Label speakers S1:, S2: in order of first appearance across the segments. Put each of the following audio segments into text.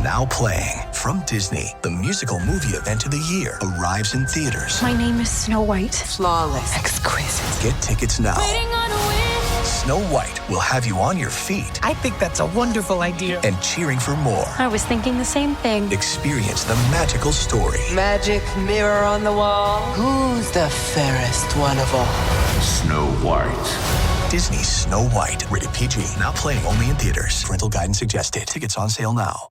S1: Now playing. From Disney, the musical movie event of the year arrives in theaters.
S2: My name is Snow White.
S3: Flawless. Exquisite.
S1: Get tickets now.
S2: Waiting on a wish.
S1: Snow White will have you on your feet
S3: I think that's a wonderful idea.
S1: and cheering for more.
S2: I was thinking the same thing.
S1: Experience the magical story.
S3: Magic mirror on the wall. Who's the fairest one of all?
S4: Snow White.
S1: Disney's Snow White. Rated PG. Now playing only in theaters. Parental guidance suggested. Tickets on sale now.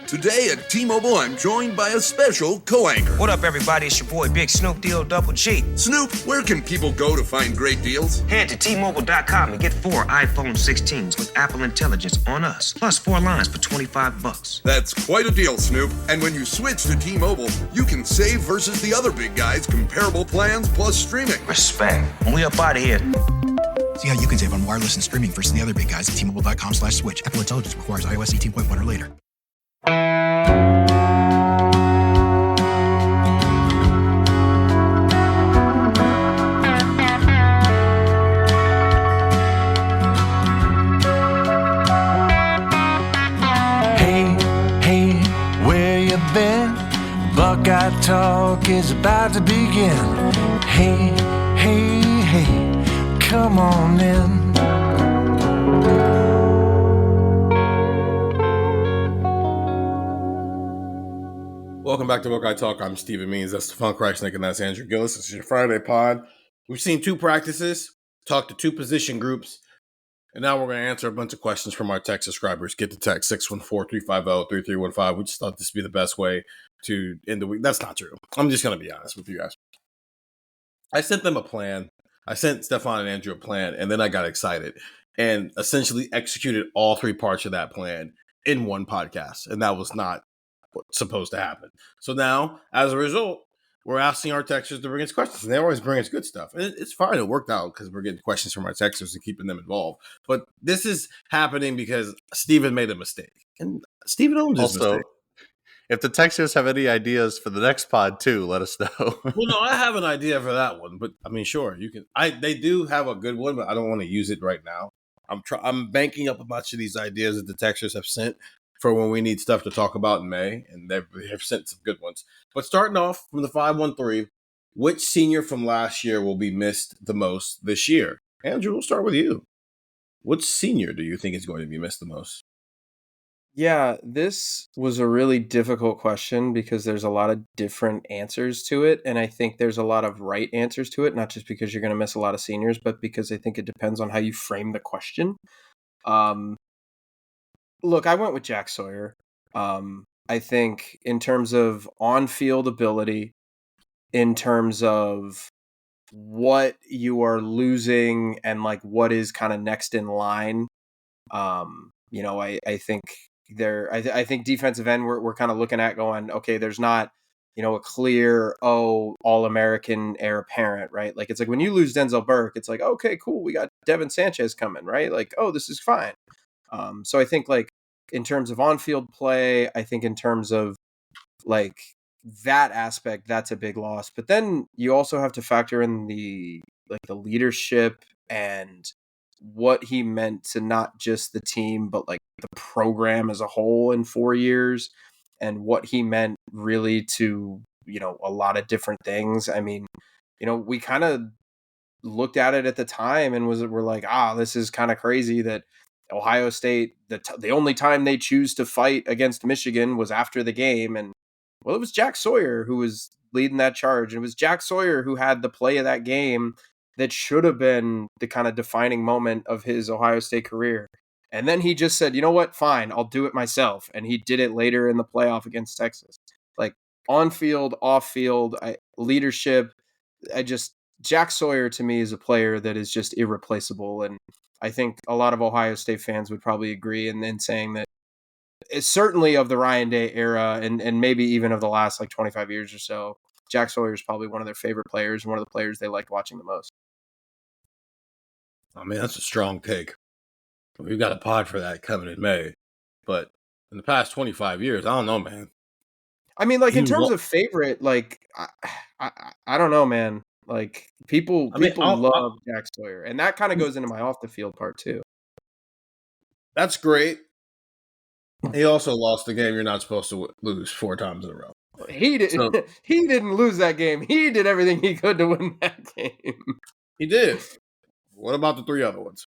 S5: Today at T-Mobile, I'm joined by a special co-anchor.
S6: What up, everybody? It's your boy, Big Snoop Deal Double G.
S5: Snoop, where can people go to find great deals?
S6: Head to T-Mobile.com and get 4 iPhone 16s with Apple Intelligence on us, plus 4 lines for $25.
S5: That's quite a deal, Snoop. And when you switch to T-Mobile, you can save versus the other big guys' comparable plans plus streaming.
S6: Respect. We up out of here.
S7: See how you can save on wireless and streaming versus the other big guys at T-Mobile.com/switch. Apple Intelligence requires iOS 18.1 or later.
S8: Hey, where you been? Buckeye Talk is about to begin. Hey, come on in.
S9: Welcome back to Buckeye Talk. I'm Stephen Means. That's Stefan Krajisnik, and that's Andrew Gillis. This is your Friday pod. We've seen 2 practices, talked to 2 position groups, and now we're going to answer a bunch of questions from our text subscribers. Get the text 614-350-3315. We just thought this would be the best way to end the week. That's not true. I'm just going to be honest with you guys. I sent them a plan. I sent Stefan and Andrew a plan, and then I got excited and essentially executed all 3 parts of that plan in one podcast, and that was not what's supposed to happen. So now, as a result, we're asking our texters to bring us questions, and they always bring us good stuff. And it's fine. It worked out because we're getting questions from our texters and keeping them involved. But this is happening because Steven made a mistake. And Steven owns his mistake.
S10: If the texters have any ideas for the next pod too, let us know.
S9: Well, no, I have an idea for that one. But, I mean, sure, you can. They do have a good one, but I don't want to use it right now. I'm banking up a bunch of these ideas that the texters have sent for when we need stuff to talk about in May, and they have sent some good ones. But starting off from the 513, which senior from last year will be missed the most this year? Andrew, we'll start with you. Which senior do you think is going to be missed the most?
S11: Yeah, this was a really difficult question because there's a lot of different answers to it, and I think there's a lot of right answers to it, not just because you're going to miss a lot of seniors, but because I think it depends on how you frame the question. Look, I went with Jack Sawyer. I think in terms of on-field ability, in terms of what you are losing and like what is kind of next in line, I think I think defensive end we're kind of looking at going, okay, there's not, a clear, All-American heir apparent, right? Like it's like when you lose Denzel Burke, it's like, okay, cool, we got Devin Sanchez coming, right? Like, oh, this is fine. So I think like in terms of on-field play, I think in terms of like that aspect, that's a big loss. But then you also have to factor in the leadership and what he meant to not just the team, but like the program as a whole in 4 years, and what he meant really to, a lot of different things. I mean, we kind of looked at it at the time and we're like, this is kind of crazy that Ohio State, the only time they choose to fight against Michigan was after the game. And well, it was Jack Sawyer who was leading that charge. And it was Jack Sawyer who had the play of that game that should have been the kind of defining moment of his Ohio State career. And then he just said, you know what, fine, I'll do it myself. And he did it later in the playoff against Texas. Like on field, off field, leadership. Jack Sawyer to me is a player that is just irreplaceable. And I think a lot of Ohio State fans would probably agree in saying that it's certainly of the Ryan Day era and maybe even of the last like 25 years or so, Jack Sawyer is probably one of their favorite players and one of the players they liked watching the most.
S9: I mean, that's a strong take. We've got a pod for that coming in May. But in the past 25 years, I don't know, man.
S11: I mean, like in terms of favorite, like, I don't know, man. Like people love Jack Sawyer, and that kind of goes into my off the field part too.
S9: That's great. He also lost the game you're not supposed to lose 4 times in a row.
S11: He did.
S9: So,
S11: He didn't lose that game. He did everything he could to win that game.
S9: he did. What about the 3 other ones?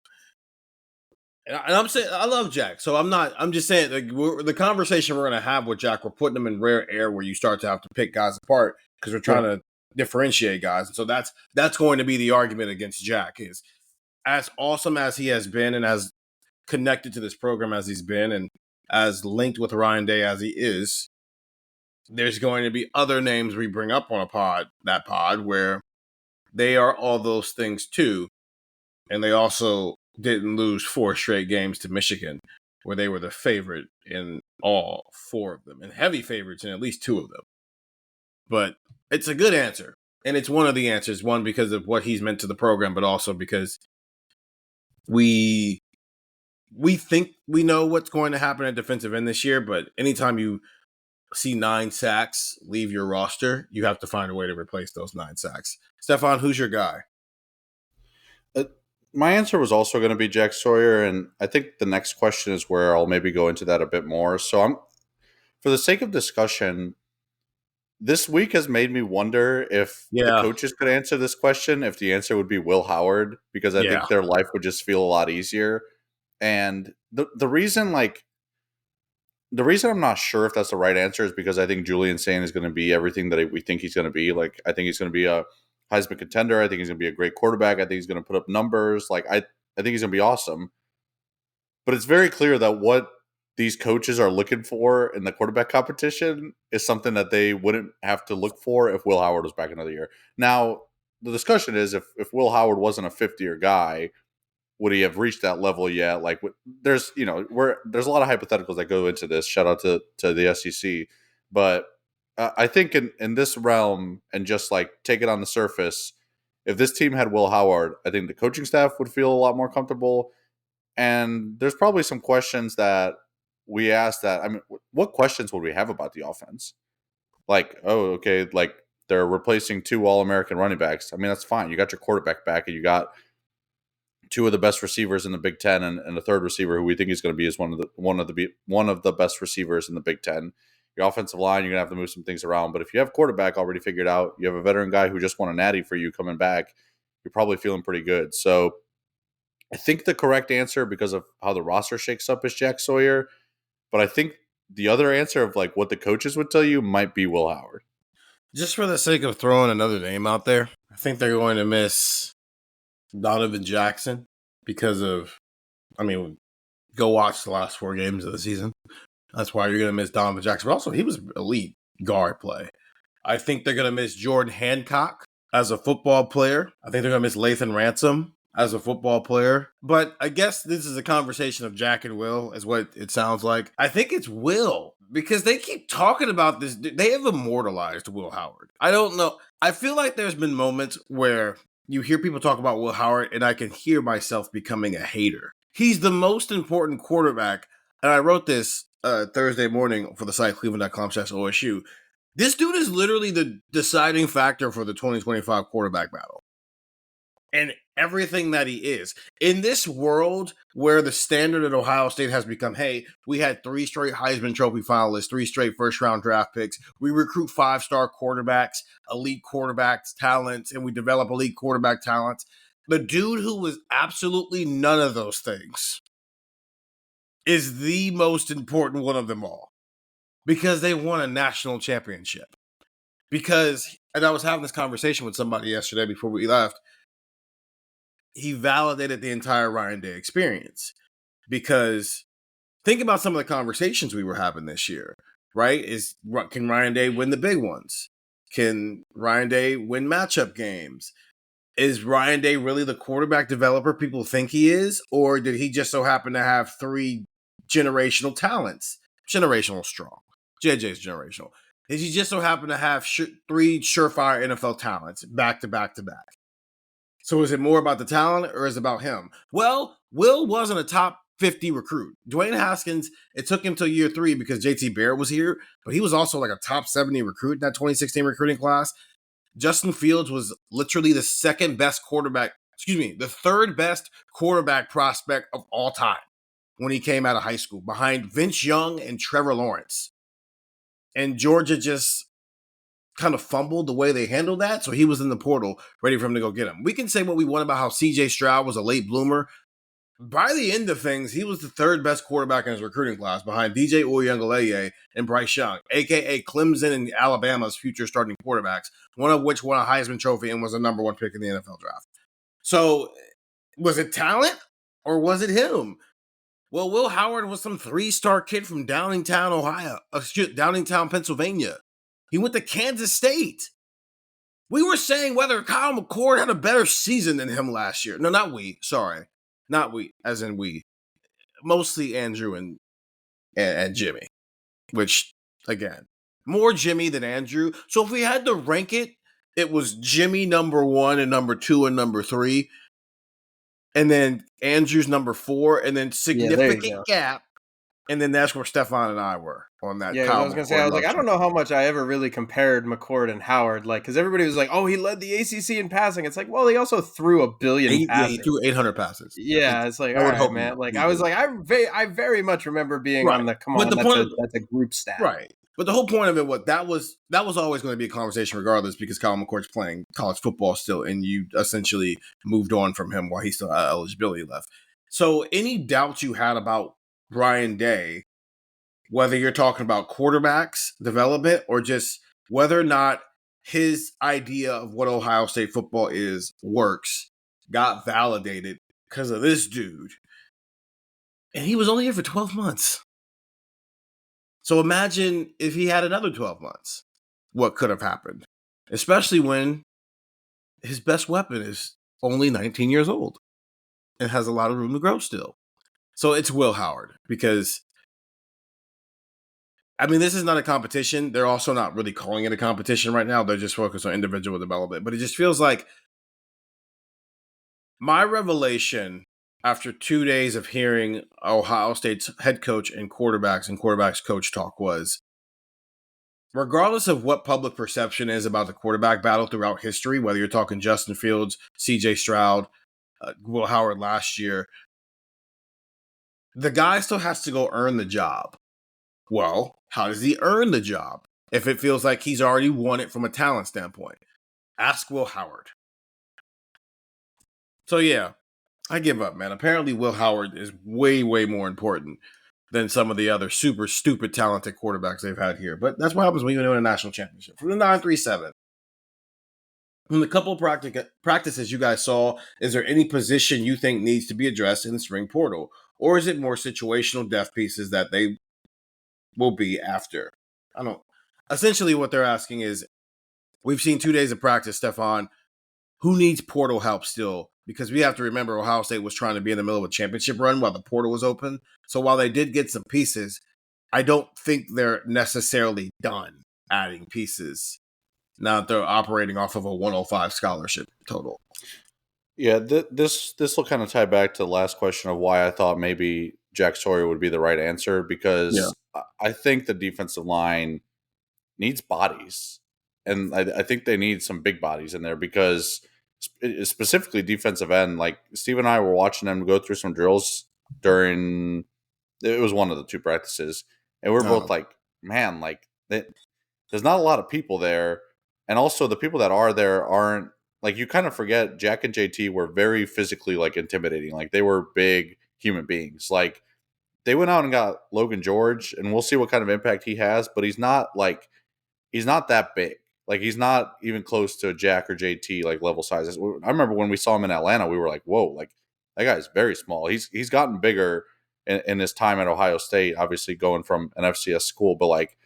S9: And I'm saying I love Jack, so I'm just saying the conversation we're going to have with Jack, we're putting him in rare air where you start to have to pick guys apart because we're trying to differentiate guys. And so that's going to be the argument against Jack is as awesome as he has been and as connected to this program as he's been and as linked with Ryan Day as he is. There's going to be other names we bring up on that pod where they are all those things too. And they also didn't lose 4 straight games to Michigan, where they were the favorite in all 4 of them, and heavy favorites in at least 2 of them. But it's a good answer. And it's one of the answers, one because of what he's meant to the program, but also because we think we know what's going to happen at defensive end this year, but anytime you see 9 sacks leave your roster, you have to find a way to replace those 9 sacks. Stefan, who's your guy?
S10: My answer was also going to be Jack Sawyer, and I think the next question is where I'll maybe go into that a bit more. So for the sake of discussion, this week has made me wonder if the coaches could answer this question, if the answer would be Will Howard, because I think their life would just feel a lot easier. And the reason I'm not sure if that's the right answer is because I think Julian Sain is going to be everything that we think he's going to be. Like, I think he's going to be a Heisman contender. I think he's going to be a great quarterback. I think he's going to put up numbers. Like, I think he's going to be awesome. But it's very clear that what these coaches are looking for in the quarterback competition is something that they wouldn't have to look for if Will Howard was back another year. Now, the discussion is if Will Howard wasn't a 50-year guy, would he have reached that level yet? Like, there's a lot of hypotheticals that go into this. Shout out to the SEC. But I think in this realm, and just like take it on the surface, if this team had Will Howard, I think the coaching staff would feel a lot more comfortable. And there's probably some questions that we asked that, I mean, what questions would we have about the offense? Like, oh, okay, like they're replacing 2 All-American running backs. I mean, that's fine. You got your quarterback back, and you got 2 of the best receivers in the Big Ten, and a third receiver who we think is going to be one of the best receivers in the Big Ten. Your offensive line, you're going to have to move some things around. But if you have quarterback already figured out, you have a veteran guy who just won a natty for you coming back, you're probably feeling pretty good. So I think the correct answer, because of how the roster shakes up, is Jack Sawyer. But I think the other answer of like what the coaches would tell you might be Will Howard.
S9: Just for the sake of throwing another name out there, I think they're going to miss Donovan Jackson because of, I mean, go watch the last 4 games of the season. That's why you're going to miss Donovan Jackson. But also, he was elite guard play. I think they're going to miss Jordan Hancock as a football player. I think they're going to miss Lathan Ransom as a football player. But I guess this is a conversation of Jack and Will, is what it sounds like. I think it's Will, because they keep talking about this. They have immortalized Will Howard. I don't know. I feel like there's been moments where you hear people talk about Will Howard, and I can hear myself becoming a hater. He's the most important quarterback. And I wrote this Thursday morning for the site cleveland.com/OSU. This dude is literally the deciding factor for the 2025 quarterback battle. And everything that he is. In this world where the standard at Ohio State has become, hey, we had 3 straight Heisman Trophy finalists, 3 straight first-round draft picks, we recruit 5-star quarterbacks, elite quarterbacks talents, and we develop elite quarterback talents. The dude who was absolutely none of those things is the most important one of them all, because they won a national championship. And I was having this conversation with somebody yesterday before we left, he validated the entire Ryan Day experience. Because think about some of the conversations we were having this year, right? Can Ryan Day win the big ones? Can Ryan Day win matchup games? Is Ryan Day really the quarterback developer people think he is? Or did he just so happen to have 3 generational talents? Generational strong. JJ's generational. Did he just so happen to have 3 surefire NFL talents back to back to back? So is it more about the talent, or is it about him? Well, Will wasn't a top 50 recruit. Dwayne Haskins, it took him till year 3 because JT Barrett was here, but he was also like a top 70 recruit in that 2016 recruiting class. Justin Fields was literally the 3rd best quarterback prospect of all time. when he came out of high school behind Vince Young and Trevor Lawrence. And Georgia just kind of fumbled the way they handled that. So he was in the portal ready for him to go get him. We can say what we want about how CJ Stroud was a late bloomer. By the end of things, he was the third best quarterback in his recruiting class behind DJ Uyunglele and Bryce Young, a.k.a. Clemson and Alabama's future starting quarterbacks, one of which won a Heisman Trophy and was the number one pick in the NFL draft. So was it talent or was it him? Well, Will Howard was some 3-star kid from Downingtown, Pennsylvania. He went to Kansas State. We were saying whether Kyle McCord had a better season than him last year. No, not we. Sorry. Not we, as in we. Mostly Andrew and Jimmy. Which, again, more Jimmy than Andrew. So if we had to rank it, it was Jimmy number 1 and number 2 and number 3. And then Andrew's number 4, and then significant gap. And then that's where Stefan and I were on that.
S11: Yeah, I was gonna say, I don't know how much I ever really compared McCord and Howard, like, because everybody was like, "Oh, he led the ACC in passing." It's like, well, he also threw a billion passes.
S9: He threw 800 passes.
S11: Yeah, it's like, all right, man. Like, I was like, I very much remember being on the come on. That's a group stat,
S9: right? But the whole point of it, that was always going to be a conversation, regardless, because Kyle McCord's playing college football still, and you essentially moved on from him while he still had eligibility left. So, any doubts you had about Ryan Day, whether you're talking about quarterbacks development or just whether or not his idea of what Ohio State football is works, got validated because of this dude. And he was only here for 12 months. So imagine if he had another 12 months, what could have happened, especially when his best weapon is only 19 years old and has a lot of room to grow still. So it's Will Howard, because, I mean, this is not a competition. They're also not really calling it a competition right now. They're just focused on individual development. But it just feels like my revelation after 2 days of hearing Ohio State's head coach and quarterbacks coach talk was, regardless of what public perception is about the quarterback battle throughout history, whether you're talking Justin Fields, CJ Stroud, Will Howard last year, the guy still has to go earn the job. Well, how does he earn the job if it feels like he's already won it from a talent standpoint? Ask Will Howard. So yeah, I give up, man. Apparently Will Howard is way, way more important than some of the other super stupid talented quarterbacks they've had here. But that's what happens when you win a national championship. From the 937, from the couple practices you guys saw, is there any position you think needs to be addressed in the spring portal? Or is it more situational depth pieces that they will be after? I don't. Essentially what they're asking is, we've seen 2 days of practice, Stefan. Who needs portal help still? Because we have to remember Ohio State was trying to be in the middle of a championship run while the portal was open. So while they did get some pieces, I don't think they're necessarily done adding pieces now that they're operating off of a 105 scholarship total.
S10: Yeah, this will kind of tie back to the last question of why I thought maybe Jack Sawyer would be the right answer, because I think the defensive line needs bodies. And I think they need some big bodies in there, because specifically defensive end, like Steve and I were watching them go through some drills during, it was one of the 2 practices, and we're both like, man, like there's not a lot of people there. And also the people that are there aren't, like, you kind of forget Jack and JT were very physically like intimidating. Like, they were big human beings. Like, they went out and got Logan George, and we'll see what kind of impact he has, but he's not that big. Like, he's not even close to Jack or JT, like, level sizes. I remember when we saw him in Atlanta, we were like, whoa, like, that guy's very small. He's gotten bigger in his time at Ohio State, obviously going from an FCS school, but, like,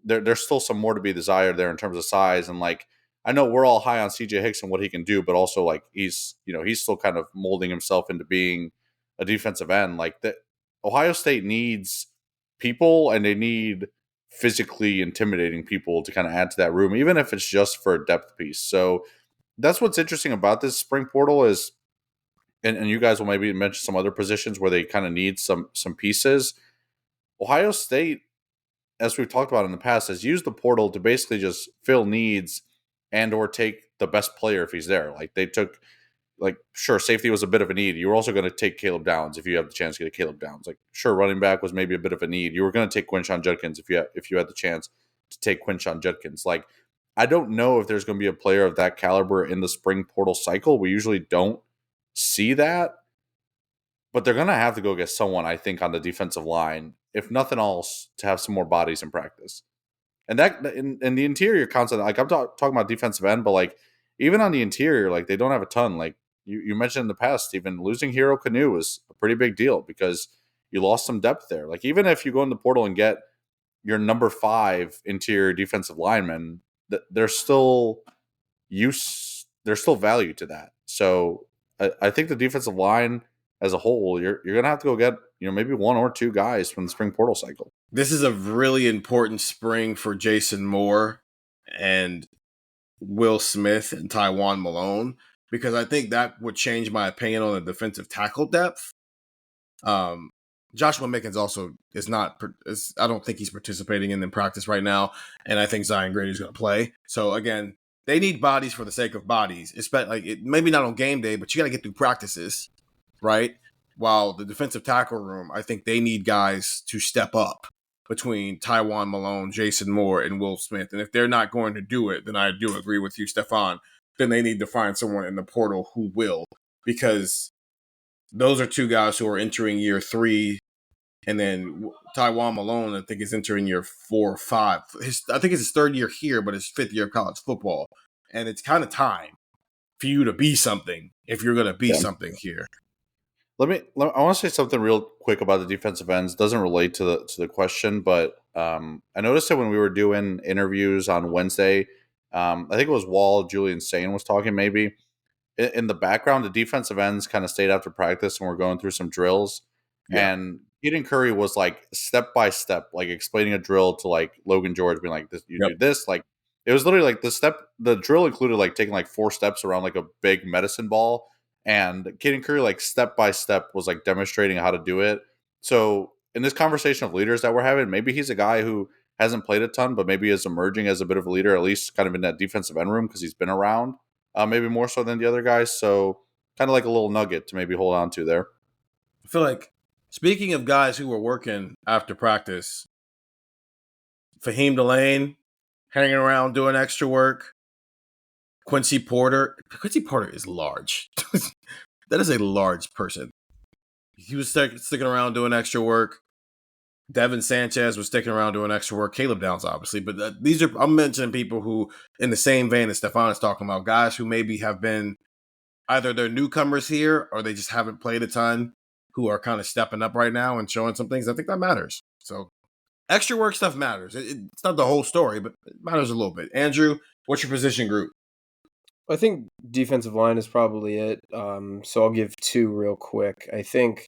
S10: there's still some more to be desired there in terms of size. And, like, I know we're all high on CJ Hicks and what he can do, but also, like, he's still kind of molding himself into being a defensive end. Like, that Ohio State needs people, and they need physically intimidating people to kind of add to that room, even if it's just for a depth piece. So that's what's interesting about this spring portal is, and you guys will maybe mention some other positions where they kind of need some pieces. Ohio State, as we've talked about in the past, has used the portal to basically just fill needs and or take the best player if he's there. Like, they took like, sure, safety was a bit of a need. You were also going to take Caleb Downs if you have the chance to get a Caleb Downs. Like, sure, running back was maybe a bit of a need. You were going to take Quinshon Judkins if you had the chance to take Quinshon Judkins. Like, I don't know if there's going to be a player of that caliber in the spring portal cycle. We usually don't see that, but they're going to have to go get someone, I think, on the defensive line, if nothing else, to have some more bodies in practice. And that in the interior concept, like I'm talking about defensive end, but like even on the interior, like they don't have a ton. Like you mentioned in the past, Stephen, losing Hero Canoe was a pretty big deal because you lost some depth there. Like even if you go in the portal and get your number 5 interior defensive lineman, there's still there's still value to that. So I think the defensive line as a whole, you're gonna have to go get maybe 1 or 2 guys from the spring portal cycle.
S9: This is a really important spring for Jason Moore and Will Smith and Taiwan Malone, because I think that would change my opinion on the defensive tackle depth. Joshua Mickens also I don't think he's participating in practice right now, and I think Zion Grady's going to play. So again, they need bodies for the sake of bodies. Maybe not on game day, but you got to get through practices, right? While the defensive tackle room, I think they need guys to step up between Taiwan Malone, Jason Moore, and Will Smith. And if they're not going to do it, then I do agree with you, Stefan. Then they need to find someone in the portal who will, because those are 2 guys who are entering year 3. And then Taiwan Malone, I think, is entering year 4 or 5. I think it's his 3rd year here, but his 5th year of college football. And it's kind of time for you to be something if you're going to be something here.
S10: I want to say something real quick about the defensive ends. Doesn't relate to the question, but I noticed that when we were doing interviews on Wednesday, I think it was Wall, Julian Sane was talking maybe. In the background, the defensive ends kind of stayed after practice and we're going through some drills. Yeah. And Eden Curry was like step by step, like explaining a drill to like Logan George, being like, "This, you do this." Like it was literally like the drill included like taking like 4 steps around like a big medicine ball. And Caden Curry, like step by step, was like demonstrating how to do it. So in this conversation of leaders that we're having, maybe he's a guy who hasn't played a ton, but maybe is emerging as a bit of a leader, at least kind of in that defensive end room because he's been around, maybe more so than the other guys. So kind of like a little nugget to maybe hold on to there.
S9: I feel like, speaking of guys who were working after practice, Fahim Delane hanging around doing extra work. Quincy Porter is large. That is a large person. He was sticking around doing extra work. Devin Sanchez was sticking around doing extra work. Caleb Downs, obviously. But I'm mentioning people who, in the same vein as Stefan is talking about, guys who maybe have been either they're newcomers here or they just haven't played a ton, who are kind of stepping up right now and showing some things. I think that matters. So extra work stuff matters. It's not the whole story, but it matters a little bit. Andrew, what's your position group?
S11: I think defensive line is probably it. So I'll give 2 real quick. I think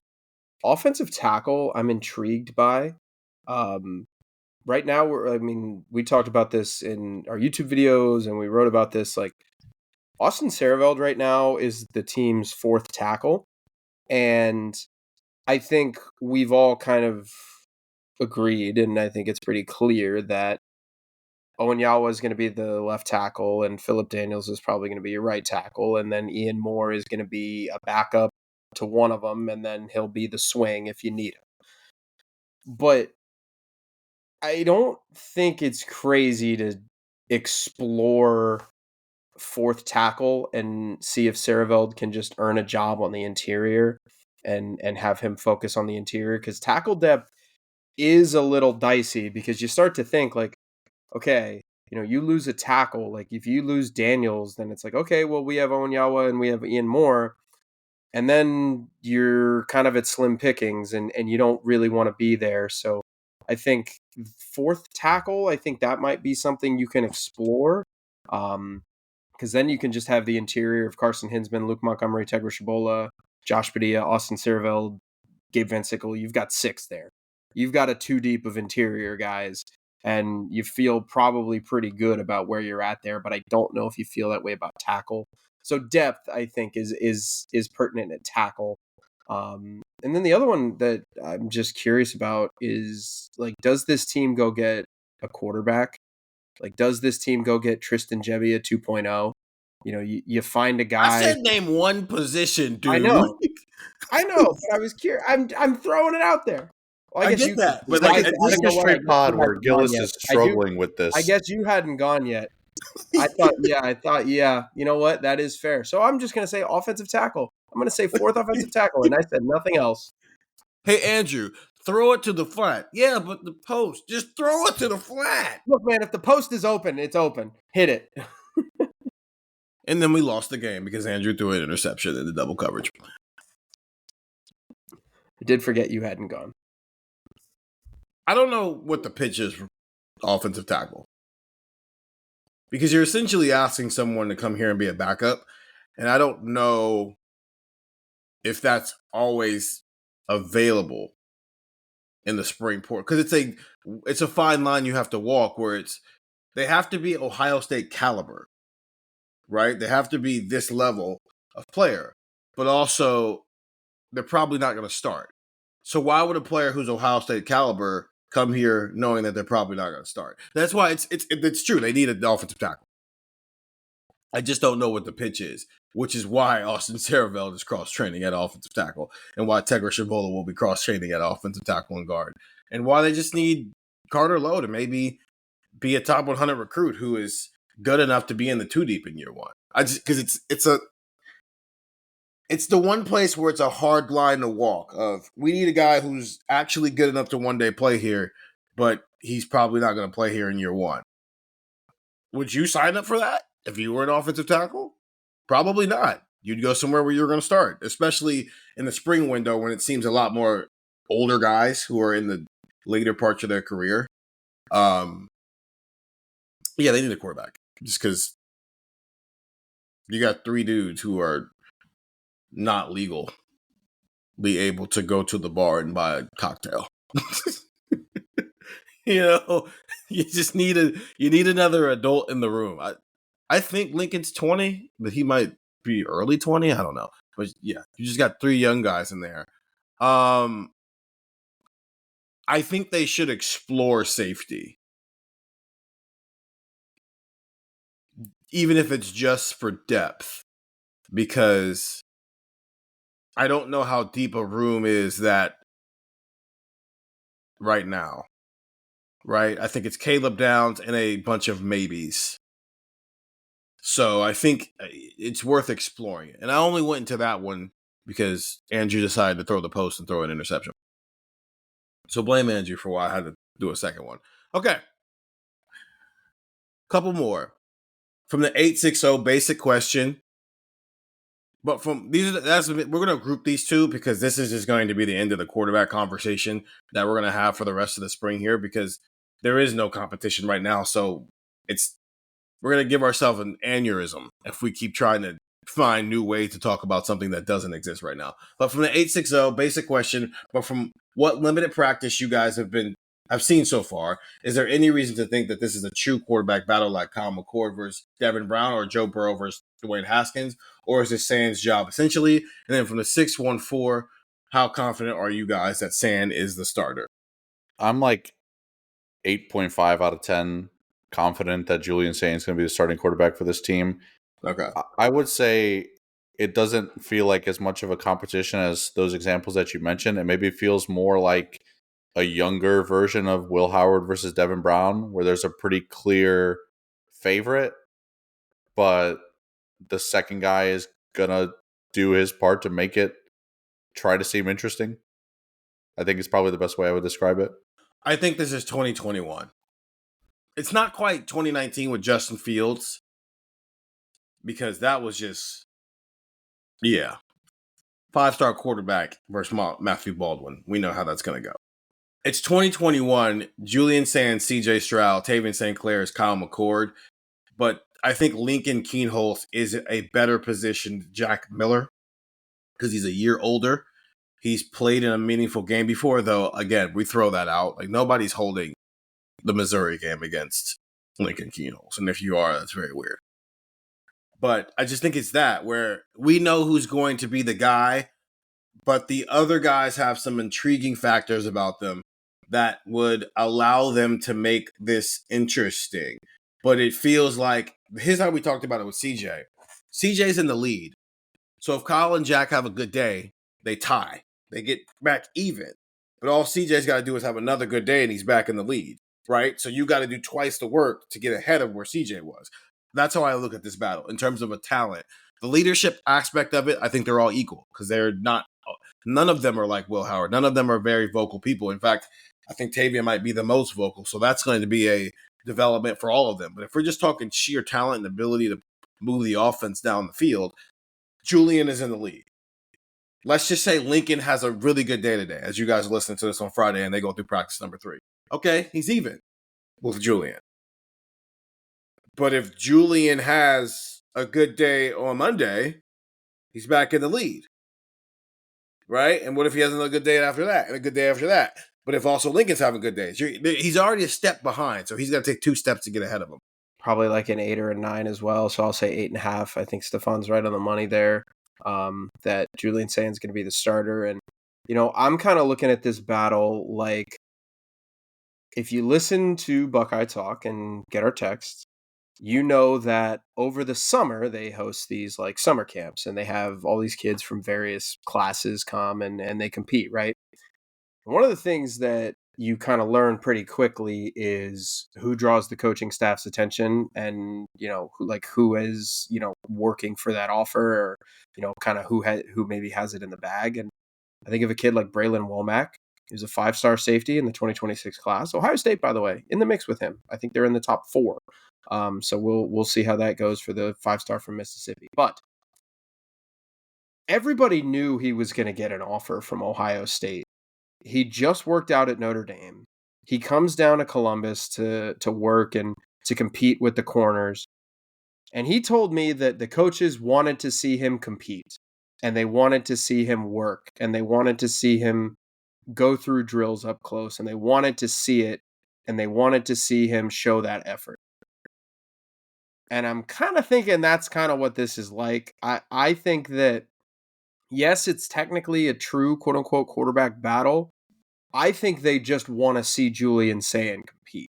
S11: offensive tackle, I'm intrigued by. Right now, we talked about this in our YouTube videos and we wrote about this. Like Austin Sareveld right now is the team's 4th tackle. And I think we've all kind of agreed, and I think it's pretty clear that Owen Yawa is going to be the left tackle, and Philip Daniels is probably going to be your right tackle, and then Ian Moore is going to be a backup to one of them, and then he'll be the swing if you need him. But I don't think it's crazy to explore 4th tackle and see if Sareveld can just earn a job on the interior and have him focus on the interior, because tackle depth is a little dicey, because you start to think like, okay, you lose a tackle. Like if you lose Daniels, then it's like, okay, well, we have Owen Yawa and we have Ian Moore. And then you're kind of at slim pickings and you don't really want to be there. So I think 4th tackle, I think that might be something you can explore. Because then you can just have the interior of Carson Hinsman, Luke Montgomery, Tegra Shabola, Josh Padilla, Austin Sareveld, Gabe Van Sickle. You've got 6 there. You've got a 2 deep of interior guys. And you feel probably pretty good about where you're at there, but I don't know if you feel that way about tackle. So depth, I think, is pertinent at tackle. And then the other one that I'm just curious about is, like, does this team go get a quarterback? Like, does this team go get Tristan Gebbia 2.0? you find a guy.
S9: I said name one position, dude.
S11: I know, but I was curious. I'm throwing it out there. Well,
S9: I get that, but
S10: like it's like a straight pod where Gillis is struggling with this.
S11: I guess you hadn't gone yet. I thought, yeah. You know what? That is fair. So I'm just going to say offensive tackle. I'm going to say fourth offensive tackle, and I said nothing else.
S9: Hey, Andrew, throw it to the flat. Yeah, but the post. Just throw it to the flat.
S11: Look, man, if the post is open, it's open. Hit it.
S9: And then we lost the game because Andrew threw an interception in the double coverage.
S11: I did forget you hadn't gone.
S9: I don't know what the pitch is for offensive tackle. Because you're essentially asking someone to come here and be a backup. And I don't know if that's always available in the spring port. Because it's a fine line you have to walk where they have to be Ohio State caliber. Right? They have to be this level of player. But also, they're probably not going to start. So why would a player who's Ohio State caliber come here knowing that they're probably not going to start? That's why it's true. They need an offensive tackle. I just don't know what the pitch is, which is why Austin Saraveld is cross-training at offensive tackle and why Tegra Shabola will be cross-training at offensive tackle and guard and why they just need Carter Lowe to maybe be a top 100 recruit who is good enough to be in the two deep in year one. Because it's the one place where it's a hard line to walk of we need a guy who's actually good enough to one day play here, but he's probably not going to play here in year one. Would you sign up for that if you were an offensive tackle? Probably not. You'd go somewhere where you're going to start, especially in the spring window when it seems a lot more older guys who are in the later parts of their career. Yeah, they need a quarterback just because you got three dudes who are not legally able to go to the bar and buy a cocktail. You just need another adult in the room. I think Lincoln's 20, but he might be early 20. I don't know. But yeah, you just got three young guys in there. I think they should explore safety. Even if it's just for depth. Because I don't know how deep a room is that right now. Right? I think it's Caleb Downs and a bunch of maybes. So I think it's worth exploring. And I only went into that one because Andrew decided to throw the post and throw an interception. So blame Andrew for why I had to do a second one. Okay. Couple more. From the 860 basic question. But from we're going to group these two because this is just going to be the end of the quarterback conversation that we're going to have for the rest of the spring here because there is no competition right now. So we're going to give ourselves an aneurysm if we keep trying to find new ways to talk about something that doesn't exist right now. But from the 860 basic question, but from what limited practice you guys have seen so far, is there any reason to think that this is a true quarterback battle like Kyle McCord versus Devin Brown or Joe Burrow versus Dwayne Haskins? Or is this Sand's job essentially? And then from the 614, how confident are you guys that Sand is the starter?
S10: I'm like 8.5 out of 10 confident that Julian Saint is going to be the starting quarterback for this team.
S9: Okay.
S10: I would say it doesn't feel like as much of a competition as those examples that you mentioned. It maybe feels more like a younger version of Will Howard versus Devin Brown, where there's a pretty clear favorite, but the second guy is going to do his part to make it try to seem interesting. I think it's probably the best way I would describe it.
S9: I think this is 2021. It's not quite 2019 with Justin Fields because that was just, 5-star quarterback versus Matthew Baldwin. We know how that's going to go. It's 2021, Julian Sands, CJ Stroud, Tavian St. Clair's Kyle McCord, but I think Lincoln Kienholz is a better positioned Jack Miller because he's a year older. He's played in a meaningful game before, though, again, we throw that out. Like, nobody's holding the Missouri game against Lincoln Kienholz, and if you are, that's very weird. But I just think it's that, where we know who's going to be the guy, but the other guys have some intriguing factors about them that would allow them to make this interesting. But it feels like, here's how we talked about it with CJ. CJ's in the lead. So if Kyle and Jack have a good day, they tie. They get back even. But all CJ's got to do is have another good day and he's back in the lead, right? So you got to do twice the work to get ahead of where CJ was. That's how I look at this battle in terms of a talent. The leadership aspect of it, I think they're all equal because none of them are like Will Howard. None of them are very vocal people. In fact, I think Tavian might be the most vocal. So that's going to be a development for all of them. But if we're just talking sheer talent and ability to move the offense down the field, Julian is in the lead. Let's just say Lincoln has a really good day today, as you guys are listening to this on Friday and they go through practice number 3. Okay, he's even with Julian. But if Julian has a good day on Monday, he's back in the lead. Right? And what if he has another good day after that and a good day after that? But if also Lincoln's having good days, he's already a step behind, so he's got to take 2 steps to get ahead of him.
S11: Probably like an 8 or a 9 as well, so I'll say 8.5. I think Stefan's right on the money there, that Julian Saint's going to be the starter. And, I'm kind of looking at this battle like if you listen to Buckeye Talk and get our texts, you know that over the summer they host these like summer camps and they have all these kids from various classes come and they compete, right? One of the things that you kind of learn pretty quickly is who draws the coaching staff's attention and, who is, working for that offer or, kind of who maybe has it in the bag. And I think of a kid like Braylon Womack, who's a 5-star safety in the 2026 class. Ohio State, by the way, in the mix with him. I think they're in the top 4. So we'll see how that goes for the 5-star from Mississippi. But everybody knew he was going to get an offer from Ohio State. He just worked out at Notre Dame. He comes down to Columbus to work and to compete with the corners. And he told me that the coaches wanted to see him compete and they wanted to see him work and they wanted to see him go through drills up close and they wanted to see it and they wanted to see him show that effort. And I'm kind of thinking that's kind of what this is like. I think that, yes, it's technically a true quote-unquote quarterback battle. I think they just want to see Julian Sayin compete.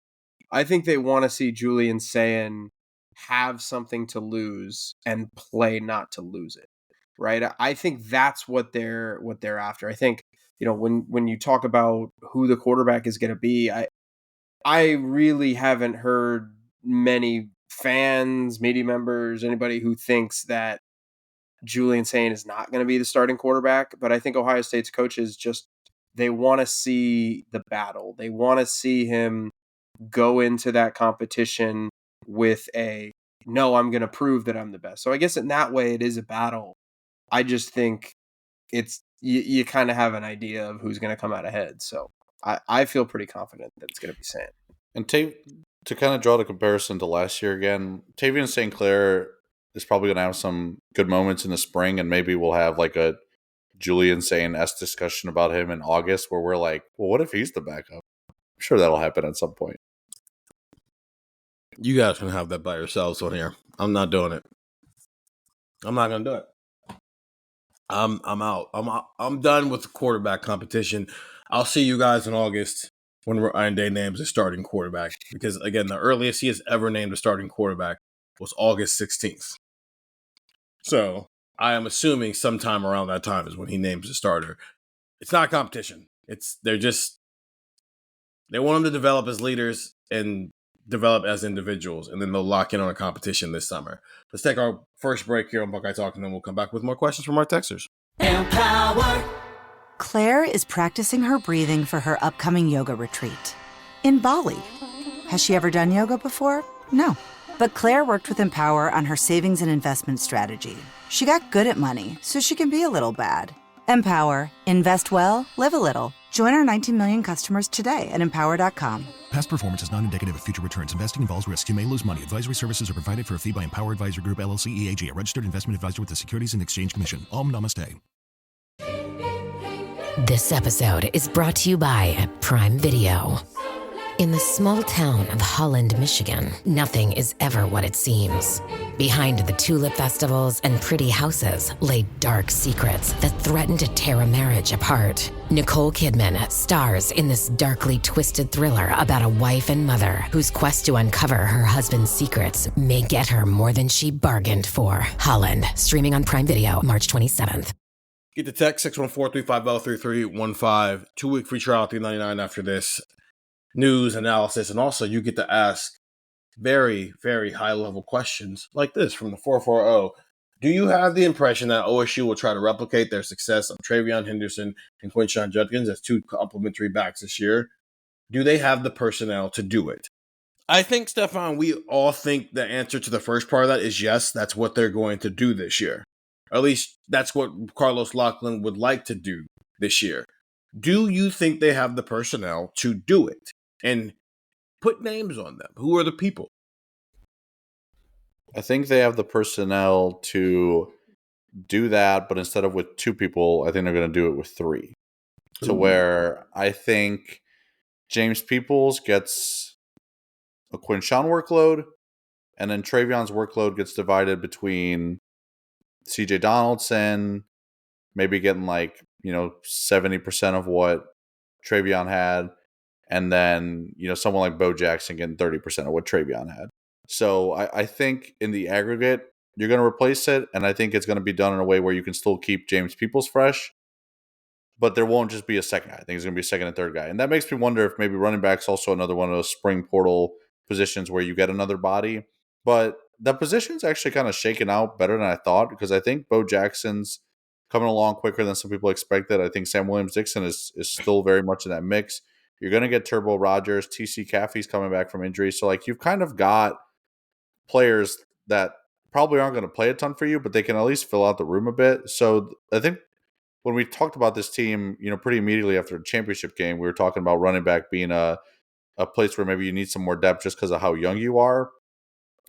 S11: I think they want to see Julian Sayin have something to lose and play not to lose it, right? I think that's what they're after. I think, when you talk about who the quarterback is going to be, I really haven't heard many fans, media members, anybody who thinks that Julian Sayin is not going to be the starting quarterback. But I think Ohio State's coaches they want to see the battle. They want to see him go into that competition with no, I'm going to prove that I'm the best. So I guess in that way it is a battle. I just think it's, you kind of have an idea of who's going to come out ahead. So I feel pretty confident that it's going to be Sayin.
S10: And to kind of draw the comparison to last year again, Tavian St. Clair is probably going to have some good moments in the spring, and maybe we'll have like a Julian Sayin-esque discussion about him in August where we're like, well, what if he's the backup? I'm sure that'll happen at some point.
S9: You guys can have that by yourselves on here. I'm not doing it. I'm not going to do it. I'm out. I'm done with the quarterback competition. I'll see you guys in August when Ryan Day names a starting quarterback. Because, again, the earliest he has ever named a starting quarterback was August 16th. So I am assuming sometime around that time is when he names a starter. It's not competition. They want them to develop as leaders and develop as individuals, and then they'll lock in on a competition this summer. Let's take our first break here on Buckeye Talk, and then we'll come back with more questions from our texters.
S12: Empower. Claire is practicing her breathing for her upcoming yoga retreat in Bali. Has she ever done yoga before? No. But Claire worked with Empower on her savings and investment strategy. She got good at money, so she can be a little bad. Empower. Invest well, live a little. Join our 19 million customers today at empower.com.
S7: Past performance is not indicative of future returns. Investing involves risks. You may lose money. Advisory services are provided for a fee by Empower Advisor Group, LLC, EAG, a registered investment advisor with the Securities and Exchange Commission. Om Namaste.
S13: This episode is brought to you by Prime Video. In the small town of Holland, Michigan, nothing is ever what it seems. Behind the tulip festivals and pretty houses lay dark secrets that threaten to tear a marriage apart. Nicole Kidman stars in this darkly twisted thriller about a wife and mother whose quest to uncover her husband's secrets may get her more than she bargained for. Holland, streaming on Prime Video March 27th.
S9: Get the text 614-350-3315. 2-week free trial, $3.99 after this. News, analysis, and also you get to ask very, very high-level questions like this from the 440. Do you have the impression that OSU will try to replicate their success of Travion Henderson and Quinshon Judkins as two complementary backs this year? Do they have the personnel to do it? I think, Stefan, we all think the answer to the first part of that is yes, that's what they're going to do this year. Or at least that's what Carlos Loughlin would like to do this year. Do you think they have the personnel to do it? And put names on them. Who are the people?
S10: I think they have the personnel to do that, but instead of with two people, I think they're going to do it with three. To where I think James Peoples gets a Quinshon workload, and then Travion's workload gets divided between CJ Donaldson, maybe getting 70% of what Travion had, and then, someone like Bo Jackson getting 30% of what Travion had. So I think in the aggregate, you're going to replace it, and I think it's going to be done in a way where you can still keep James Peoples fresh, but there won't just be a second guy. I think it's going to be a second and third guy. And that makes me wonder if maybe running back's also another one of those spring portal positions where you get another body. But the position's actually kind of shaken out better than I thought, because I think Bo Jackson's coming along quicker than some people expected. I think Sam Williams-Dixon is still very much in that mix. You're going to get Turbo Rogers. TC Caffey's coming back from injury. So, you've kind of got players that probably aren't going to play a ton for you, but they can at least fill out the room a bit. So, I think when we talked about this team, pretty immediately after the championship game, we were talking about running back being a place where maybe you need some more depth just because of how young you are.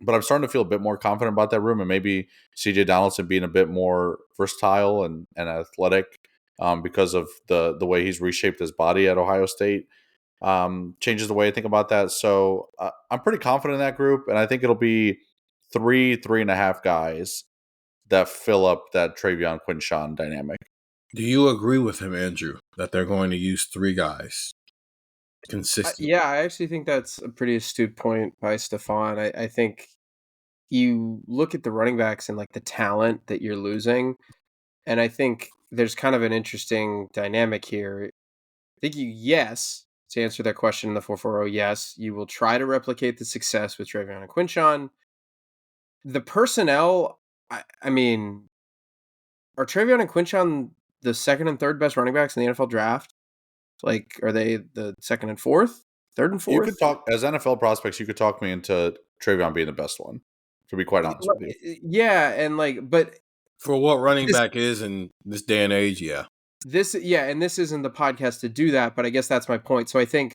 S10: But I'm starting to feel a bit more confident about that room, and maybe CJ Donaldson being a bit more versatile and athletic because of the way he's reshaped his body at Ohio State. Changes the way I think about that. So I'm pretty confident in that group, and I think it'll be 3.5 guys that fill up that Travion Quinshon dynamic.
S9: Do you agree with him, Andrew, that they're going to use three guys consistently?
S11: Yeah, I actually think that's a pretty astute point by Stefan. I think you look at the running backs and the talent that you're losing, and I think there's kind of an interesting dynamic here. I think to answer that question in the 440, yes, you will try to replicate the success with Travion and Quinshon. The personnel, I mean, are Travion and Quinshon the second and third best running backs in the NFL draft? Are they the second and fourth, third and fourth?
S10: You could talk, as NFL prospects, you could talk me into Travion being the best one, to be quite honest with you.
S11: Yeah, and but
S9: for what running back is in this day and age, yeah.
S11: And this isn't the podcast to do that, but I guess that's my point. So I think,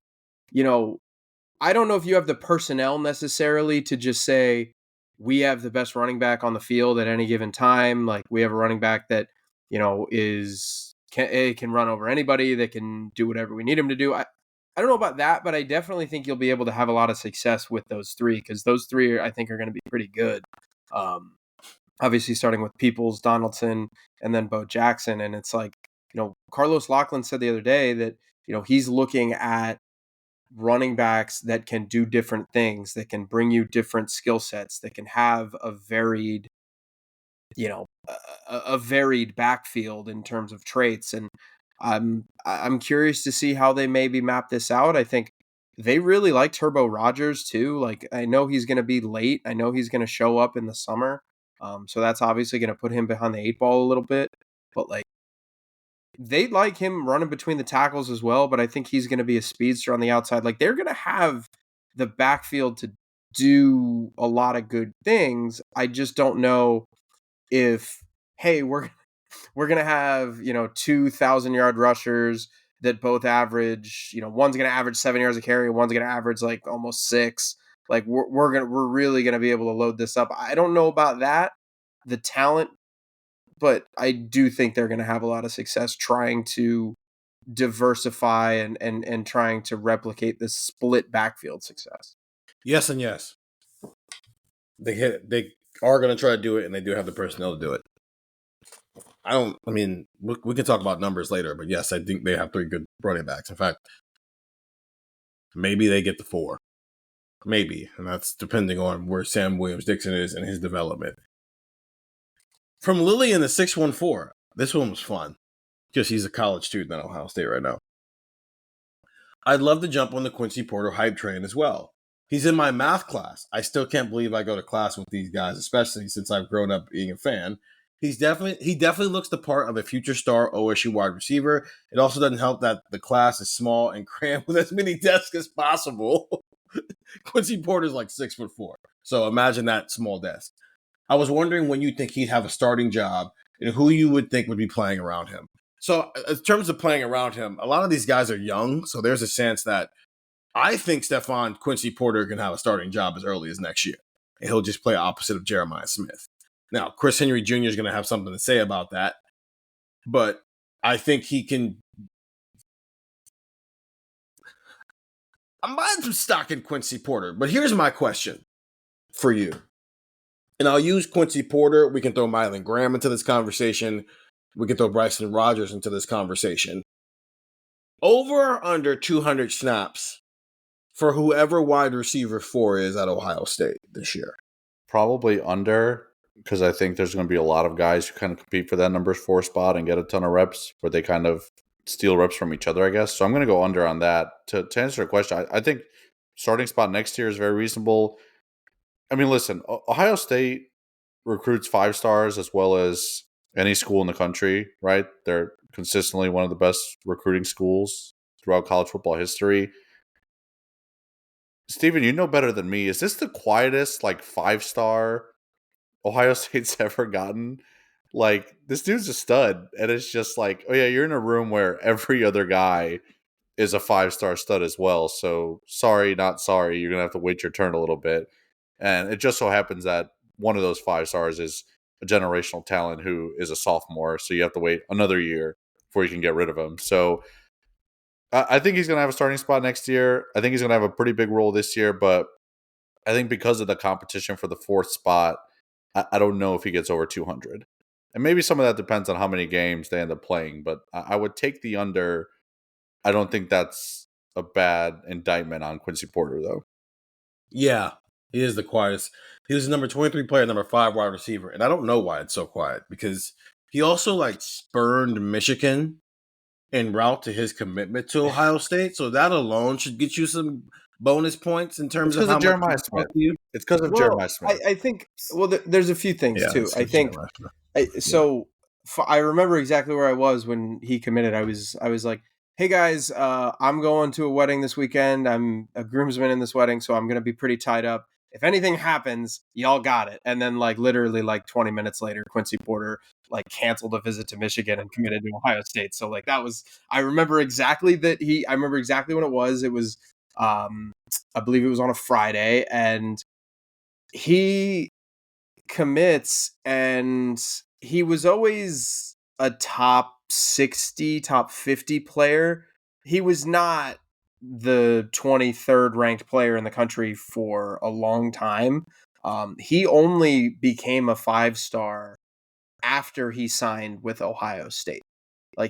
S11: I don't know if you have the personnel necessarily to just say, we have the best running back on the field at any given time. We have a running back that, can run over anybody, that can do whatever we need him to do. I don't know about that, but I definitely think you'll be able to have a lot of success with those three, because those three I think are going to be pretty good. Obviously starting with Peoples, Donaldson, and then Bo Jackson. And it's Carlos Loughlin said the other day that, he's looking at running backs that can do different things, that can bring you different skill sets, that can have a varied backfield in terms of traits. And I'm curious to see how they maybe map this out. I think they really like Turbo Rogers too. I know he's going to be late. I know he's going to show up in the summer. So that's obviously going to put him behind the 8 ball a little bit, but they like him running between the tackles as well. But I think he's going to be a speedster on the outside. They're going to have the backfield to do a lot of good things. I just don't know if, hey, we're going to have, 2,000-yard rushers that both average, one's going to average 7 yards a carry, one's going to average almost 6. We're really going to be able to load this up. I don't know about that, the talent, but I do think they're going to have a lot of success trying to diversify and trying to replicate this split backfield success.
S9: Yes and yes. They are going to try to do it, and they do have the personnel to do it. We can talk about numbers later, but yes, I think they have 3 good running backs. In fact, maybe they get the 4. Maybe, and that's depending on where Sam Williams-Dixon is in his development. From Lily in the 614, this one was fun, because he's a college student at Ohio State right now. I'd love to jump on the Quincy Porter hype train as well. He's in my math class. I still can't believe I go to class with these guys, especially since I've grown up being a fan. He definitely looks the part of a future star OSU wide receiver. It also doesn't help that the class is small and crammed with as many desks as possible. Quincy Porter's like 6'4", so imagine that small desk. I was wondering when you think he'd have a starting job and who you would think would be playing around him. So in terms of playing around him, a lot of these guys are young, so there's a sense that I think Stefan Quincy Porter can have a starting job as early as next year, and he'll just play opposite of Jeremiah Smith. Now, Chris Henry Jr. is going to have something to say about that, but I think he can. I'm buying some stock in Quincy Porter, but here's my question for you. And I'll use Quincy Porter. We can throw Mylan Graham into this conversation. We can throw Bryson Rodgers into this conversation. Over or under 200 snaps for whoever wide receiver 4 is at Ohio State this year?
S10: Probably under, because I think there's going to be a lot of guys who kind of compete for that number 4 spot and get a ton of reps, where they kind of steal reps from each other, I guess. So I'm going to go under on that. To answer your question, I think starting spot next year is very reasonable. I mean, listen, Ohio State recruits 5 stars as well as any school in the country, right? They're consistently one of the best recruiting schools throughout college football history. Steven, you know better than me. Is this the quietest, 5-star Ohio State's ever gotten? This dude's a stud. And it's just oh yeah, you're in a room where every other guy is a 5-star stud as well. So sorry, not sorry. You're going to have to wait your turn a little bit. And it just so happens that one of those 5 stars is a generational talent who is a sophomore. So you have to wait another year before you can get rid of him. So I think he's going to have a starting spot next year. I think he's going to have a pretty big role this year. But I think because of the competition for the 4th spot, I don't know if he gets over 200. And maybe some of that depends on how many games they end up playing. But I would take the under. I don't think that's a bad indictment on Quincy Porter, though.
S9: Yeah, he is the quietest. He was the number 23 player, number 5 wide receiver. And I don't know why it's so quiet, because he also spurned Michigan en route to his commitment to Ohio State. So that alone should get you some bonus points in terms of how much
S10: Jeremiah Smith. It's because of Jeremiah Smith.
S11: I think, there's a few things too. I think, I remember exactly where I was when he committed. I was like, hey guys, I'm going to a wedding this weekend. I'm a groomsman in this wedding, so I'm going to be pretty tied up. If anything happens, y'all got it. And then literally 20 minutes later, Quincy Porter canceled a visit to Michigan and committed to Ohio State. So that was, I remember exactly when it was. It was, I believe it was on a Friday, and he commits, and he was always a top 60, top 50 player. He was not the 23rd ranked player in the country for a long time. He only became a 5-star after he signed with Ohio State.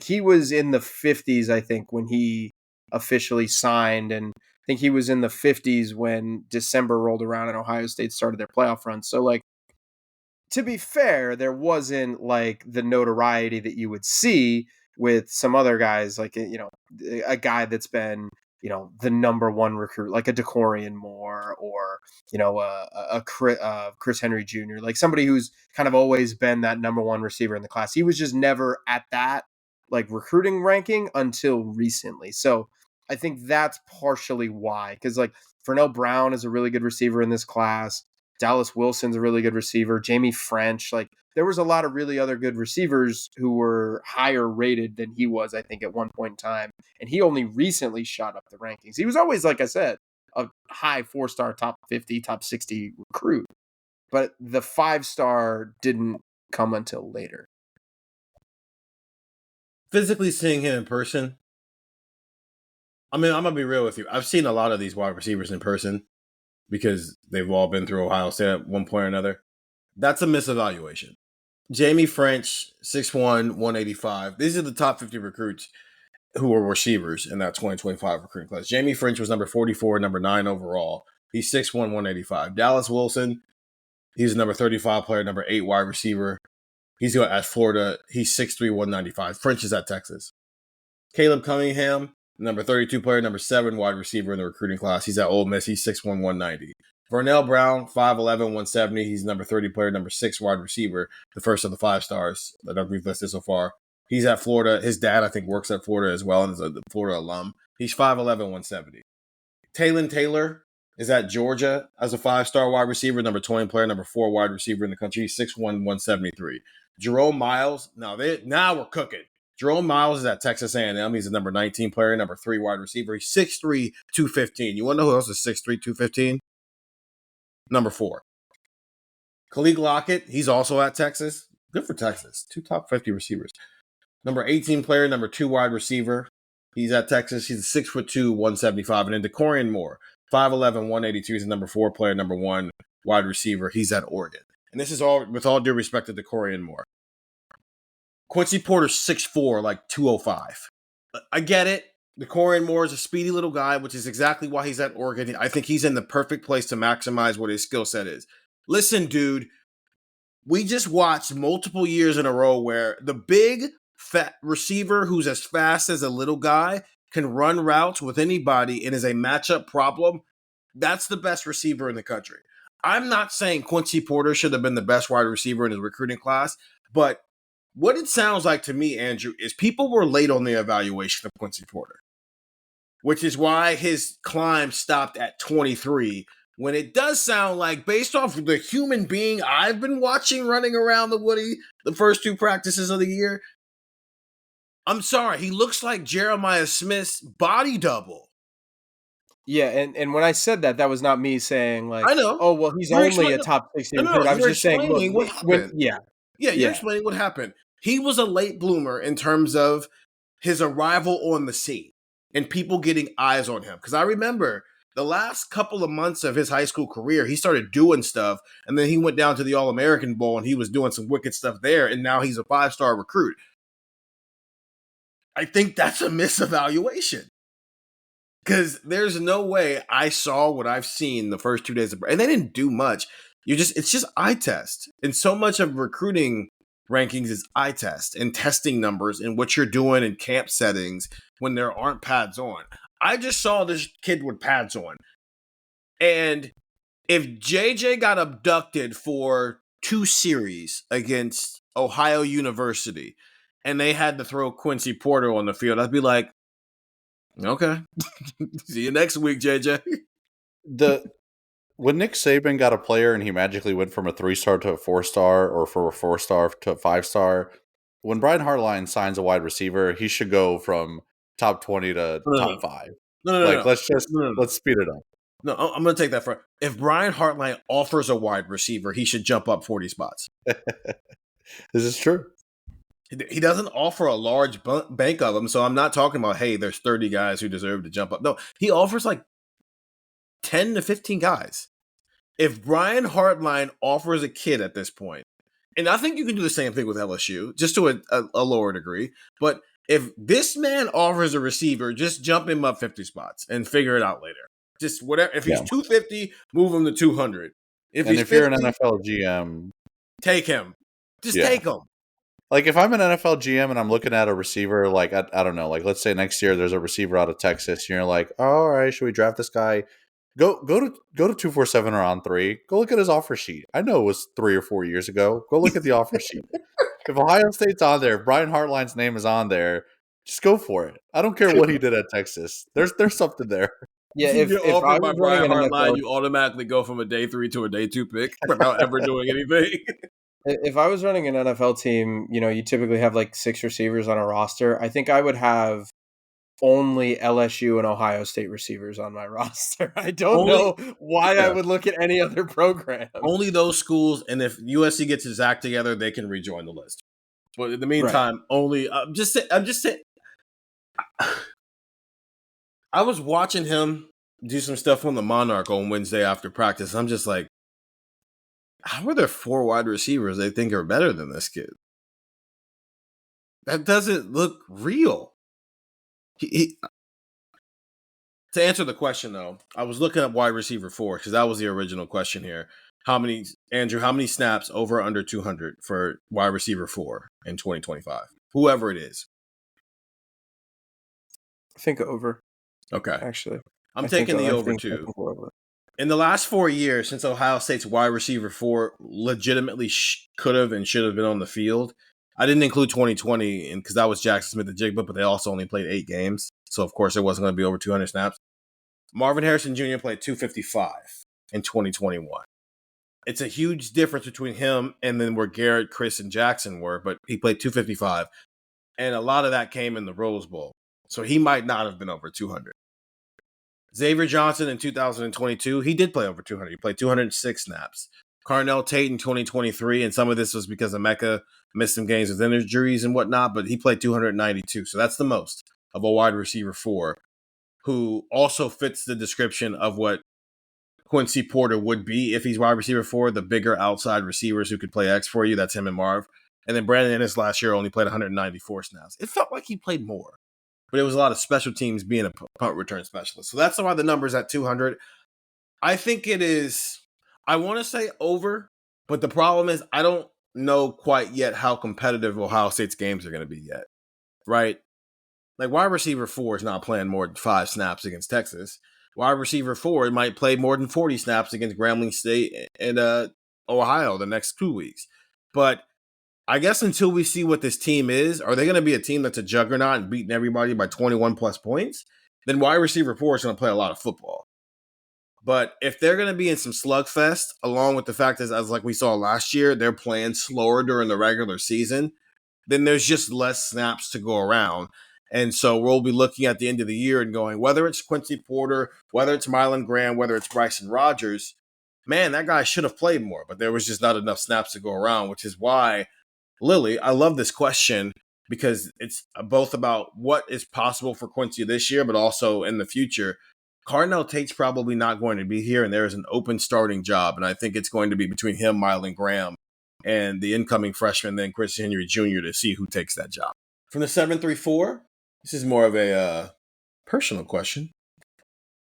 S11: He was in the 50s, I think, when he officially signed, and I think he was in the 50s when December rolled around and Ohio State started their playoff run. So to be fair, there wasn't the notoriety that you would see with some other guys, a guy that's been, the number 1 recruit, like a DeCorian Moore, or, a Chris Henry Jr., somebody who's kind of always been that number 1 receiver in the class. He was just never at that recruiting ranking until recently. So I think that's partially why, because Vernell Brown is a really good receiver in this class. Dallas Wilson's a really good receiver. Jamie French, there was a lot of really other good receivers who were higher rated than he was, I think, at one point in time. And he only recently shot up the rankings. He was always, like I said, a high 4-star, top 50, top 60 recruit. But the 5-star didn't come until later.
S9: Physically seeing him in person, I mean, I'm gonna be real with you. I've seen a lot of these wide receivers in person because they've all been through Ohio State at one point or another. That's a misevaluation. Jamie French, 6'1", 185. These are the top 50 recruits who were receivers in that 2025 recruiting class. Jamie French was number 44, number 9 overall. He's 6'1", 185. Dallas Wilson, he's number 35 player, number 8 wide receiver. He's at Florida. He's 6'3", 195. French is at Texas. Caleb Cunningham, number 32 player, number 7 wide receiver in the recruiting class. He's at Ole Miss. He's 6'1", 190. Vernell Brown, 5'11", 170. He's number 30 player, number 6 wide receiver, the first of the 5 stars that we've listed so far. He's at Florida. His dad, I think, works at Florida as well and is a Florida alum. He's 5'11", 170. Taylon Taylor is at Georgia as a 5-star wide receiver, number 20 player, number 4 wide receiver in the country. He's 6'1", 173. Jerome Miles, now we're cooking. Jerome Miles is at Texas A&M. He's a number 19 player, number 3 wide receiver. He's 6'3", 215. You want to know who else is 6'3", 215? Number 4. Khalil Lockett, he's also at Texas. Good for Texas. 2 top 50 receivers. Number 18 player, number 2 wide receiver. He's at Texas. He's 6'2", 175. And then DeCorian Moore, 5'11", 182. He's a number 4 player, number 1 wide receiver. He's at Oregon. And this is all with all due respect to DeCorian Moore. Quincy Porter's 6'4", like 205. I get it. DeCorian Moore is a speedy little guy, which is exactly why he's at Oregon. I think he's in the perfect place to maximize what his skill set is. Listen, dude, we just watched multiple years in a row where the big, fat receiver who's as fast as a little guy can run routes with anybody and is a matchup problem. That's the best receiver in the country. I'm not saying Quincy Porter should have been the best wide receiver in his recruiting class, but what it sounds like to me, Andrew, is people were late on the evaluation of Quincy Porter, which is why his climb stopped at 23, when it does sound like, based off of the human being I've been watching running around the Woody the first 2 practices of the year, I'm sorry, he looks like Jeremiah Smith's body double.
S11: Yeah, and when I said that, that was not me saying like,
S9: I know.
S11: oh, well, he's only a top 60 recruit. I was just saying, look,
S9: what happened. You're explaining what happened. He was a late bloomer in terms of his arrival on the scene and people getting eyes on him. Because I remember the last couple of months of his high school career, he started doing stuff, and then he went down to the All-American Bowl, and he was doing some wicked stuff there, and now he's a 5-star recruit. I think that's a misevaluation. Because there's no way I saw what I've seen the first 2 days of, and they didn't do much. It's just eye test. And so much of recruiting rankings is eye test and testing numbers and what you're doing in camp settings when there aren't pads on. I just saw this kid with pads on. And if JJ got abducted for 2 series against Ohio University and they had to throw Quincy Porter on the field, I'd be like, okay. See you next week, JJ.
S10: When Nick Saban got a player and he magically went from a 3-star to a 4-star, or from a 4-star to a 5-star, when Brian Hartline signs a wide receiver, he should go from top 20 to top 5. Let's speed it up.
S9: No, I'm going to take that for if Brian Hartline offers a wide receiver, he should jump up 40 spots.
S10: This is true.
S9: He doesn't offer a large bank of them, so I'm not talking about, hey, there's 30 guys who deserve to jump up. No, he offers like 10 to 15 guys. If Brian Hartline offers a kid at this point, and I think you can do the same thing with LSU, just to a lower degree, but if this man offers a receiver, just jump him up 50 spots and figure it out later. Just whatever. If he's 250, move him to 200. If
S10: you're an NFL GM,
S9: take him. Just take him.
S10: Like, if I'm an NFL GM and I'm looking at a receiver, like, I don't know, like, let's say next year there's a receiver out of Texas, and you're like, oh, all right, should we draft this guy? Go to 247 or On 3. Go look at his offer sheet. I know it was 3 or 4 years ago. Go look at the offer sheet. If Ohio State's on there, if Brian Hartline's name is on there, just go for it. I don't care what he did at Texas. There's something there.
S11: Yeah, if
S9: you're offered by Brian Hartline,
S11: NFL,
S9: you automatically go from a day 3 to a day 2 pick without ever doing anything.
S11: If I was running an NFL team, you typically have like 6 receivers on a roster. I think I would have only LSU and Ohio State receivers on my roster. I don't know why I would look at any other program.
S9: Only those schools, and if USC gets his act together, they can rejoin the list. But in the meantime, only I'm just saying. I was watching him do some stuff on the Monarch on Wednesday after practice. I'm just like, how are there 4 wide receivers they think are better than this kid? That doesn't look real. To answer the question, though, I was looking up wide receiver 4 because that was the original question here. How many snaps over or under 200 for wide receiver 4 in 2025? Whoever it is.
S11: I think over.
S9: Okay.
S11: Actually.
S9: I'm taking the over, too. In the last 4 years, since Ohio State's wide receiver 4 legitimately could have and should have been on the field, I didn't include 2020 because that was Jackson Smith-Njigba, but they also only played 8 games. So, of course, it wasn't going to be over 200 snaps. Marvin Harrison Jr. played 255 in 2021. It's a huge difference between him and then where Garrett, Chris, and Jackson were, but he played 255. And a lot of that came in the Rose Bowl. So he might not have been over 200. Xavier Johnson in 2022, he did play over 200. He played 206 snaps. Carnell Tate in 2023, and some of this was because Emeka missed some games with injuries and whatnot, but he played 292. So that's the most of a wide receiver 4 who also fits the description of what Quincy Porter would be if he's wide receiver 4, the bigger outside receivers who could play X for you. That's him and Marv. And then Brandon Ennis last year only played 194 snaps. It felt like he played more, but it was a lot of special teams being a punt return specialist. So that's why the number's at 200. I think it is, I want to say over, but the problem is I don't know quite yet how competitive Ohio State's games are going to be yet, right? Like wide receiver 4 is not playing more than 5 snaps against Texas. Wide receiver 4 might play more than 40 snaps against Grambling State and Ohio the next 2 weeks. But I guess until we see what this team is, are they going to be a team that's a juggernaut and beating everybody by 21 plus points? Then wide receiver 4 is going to play a lot of football. But if they're going to be in some slugfest, along with the fact that, as like we saw last year, they're playing slower during the regular season, then there's just less snaps to go around. And so we'll be looking at the end of the year and going, whether it's Quincy Porter, whether it's Mylan Graham, whether it's Bryson Rogers, man, that guy should have played more, but there was just not enough snaps to go around, which is why, Lily, I love this question because it's both about what is possible for Quincy this year, but also in the future. Carnell Tate's probably not going to be here, and there is an open starting job, and I think it's going to be between him, Mylan Graham, and the incoming freshman, then Chris Henry Jr. to see who takes that job. From the 734, this is more of a personal question.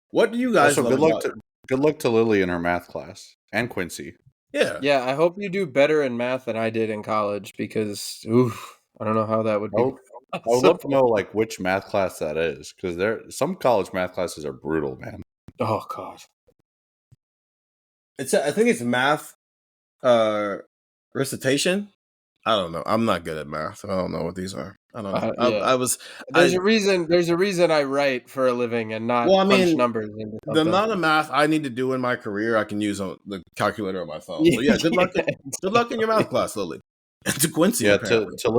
S9: What do you guys
S10: also,
S9: love
S10: good luck to Lily in her math class and Quincy.
S11: Yeah, I hope you do better in math than I did in college because, I don't know how that would be.
S10: I would love to know like which math class that is because some college math classes are brutal, man.
S11: Oh God,
S9: I think it's math, recitation. I don't know. I'm not good at math. I don't know what these are. I don't know.
S11: There's a reason I write for a living and not punch numbers into something.
S9: The amount of math I need to do in my career, I can use on the calculator on my phone. So yeah, good luck in your math class, Lily. And to Quincy,
S10: yeah. To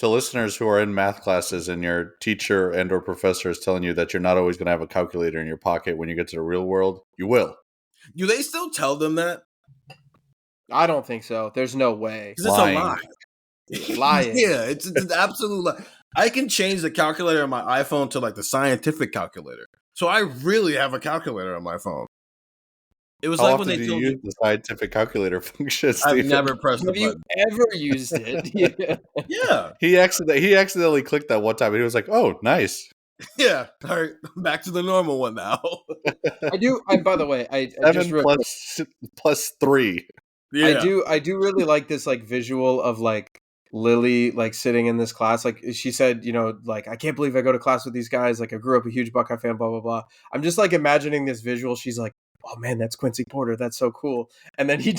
S10: listeners who are in math classes and your teacher and or professor is telling you that you're not always going to have a calculator in your pocket when you get to the real world, you will.
S9: Do they still tell them that?
S11: I don't think so. There's no way.
S9: It's a lie.
S11: Lying.
S9: Yeah, it's an absolute lie. I can change the calculator on my iPhone to like the scientific calculator. So I really have a calculator on my phone. It was like when they told
S10: use the scientific calculator function.
S9: I've never pressed the
S11: button. Have you ever used it?
S9: Yeah.
S10: He accidentally clicked that one time and he was like, "Oh, nice."
S9: Yeah. All right, back to the normal one now.
S11: I do. By the way, I
S10: 7 plus 3.
S9: Yeah.
S11: I do really like this like visual of like Lily like sitting in this class. Like she said, like, I can't believe I go to class with these guys. Like I grew up a huge Buckeye fan, blah, blah, blah. I'm just like imagining this visual. She's like, oh man, that's Quincy Porter. That's so cool. And then he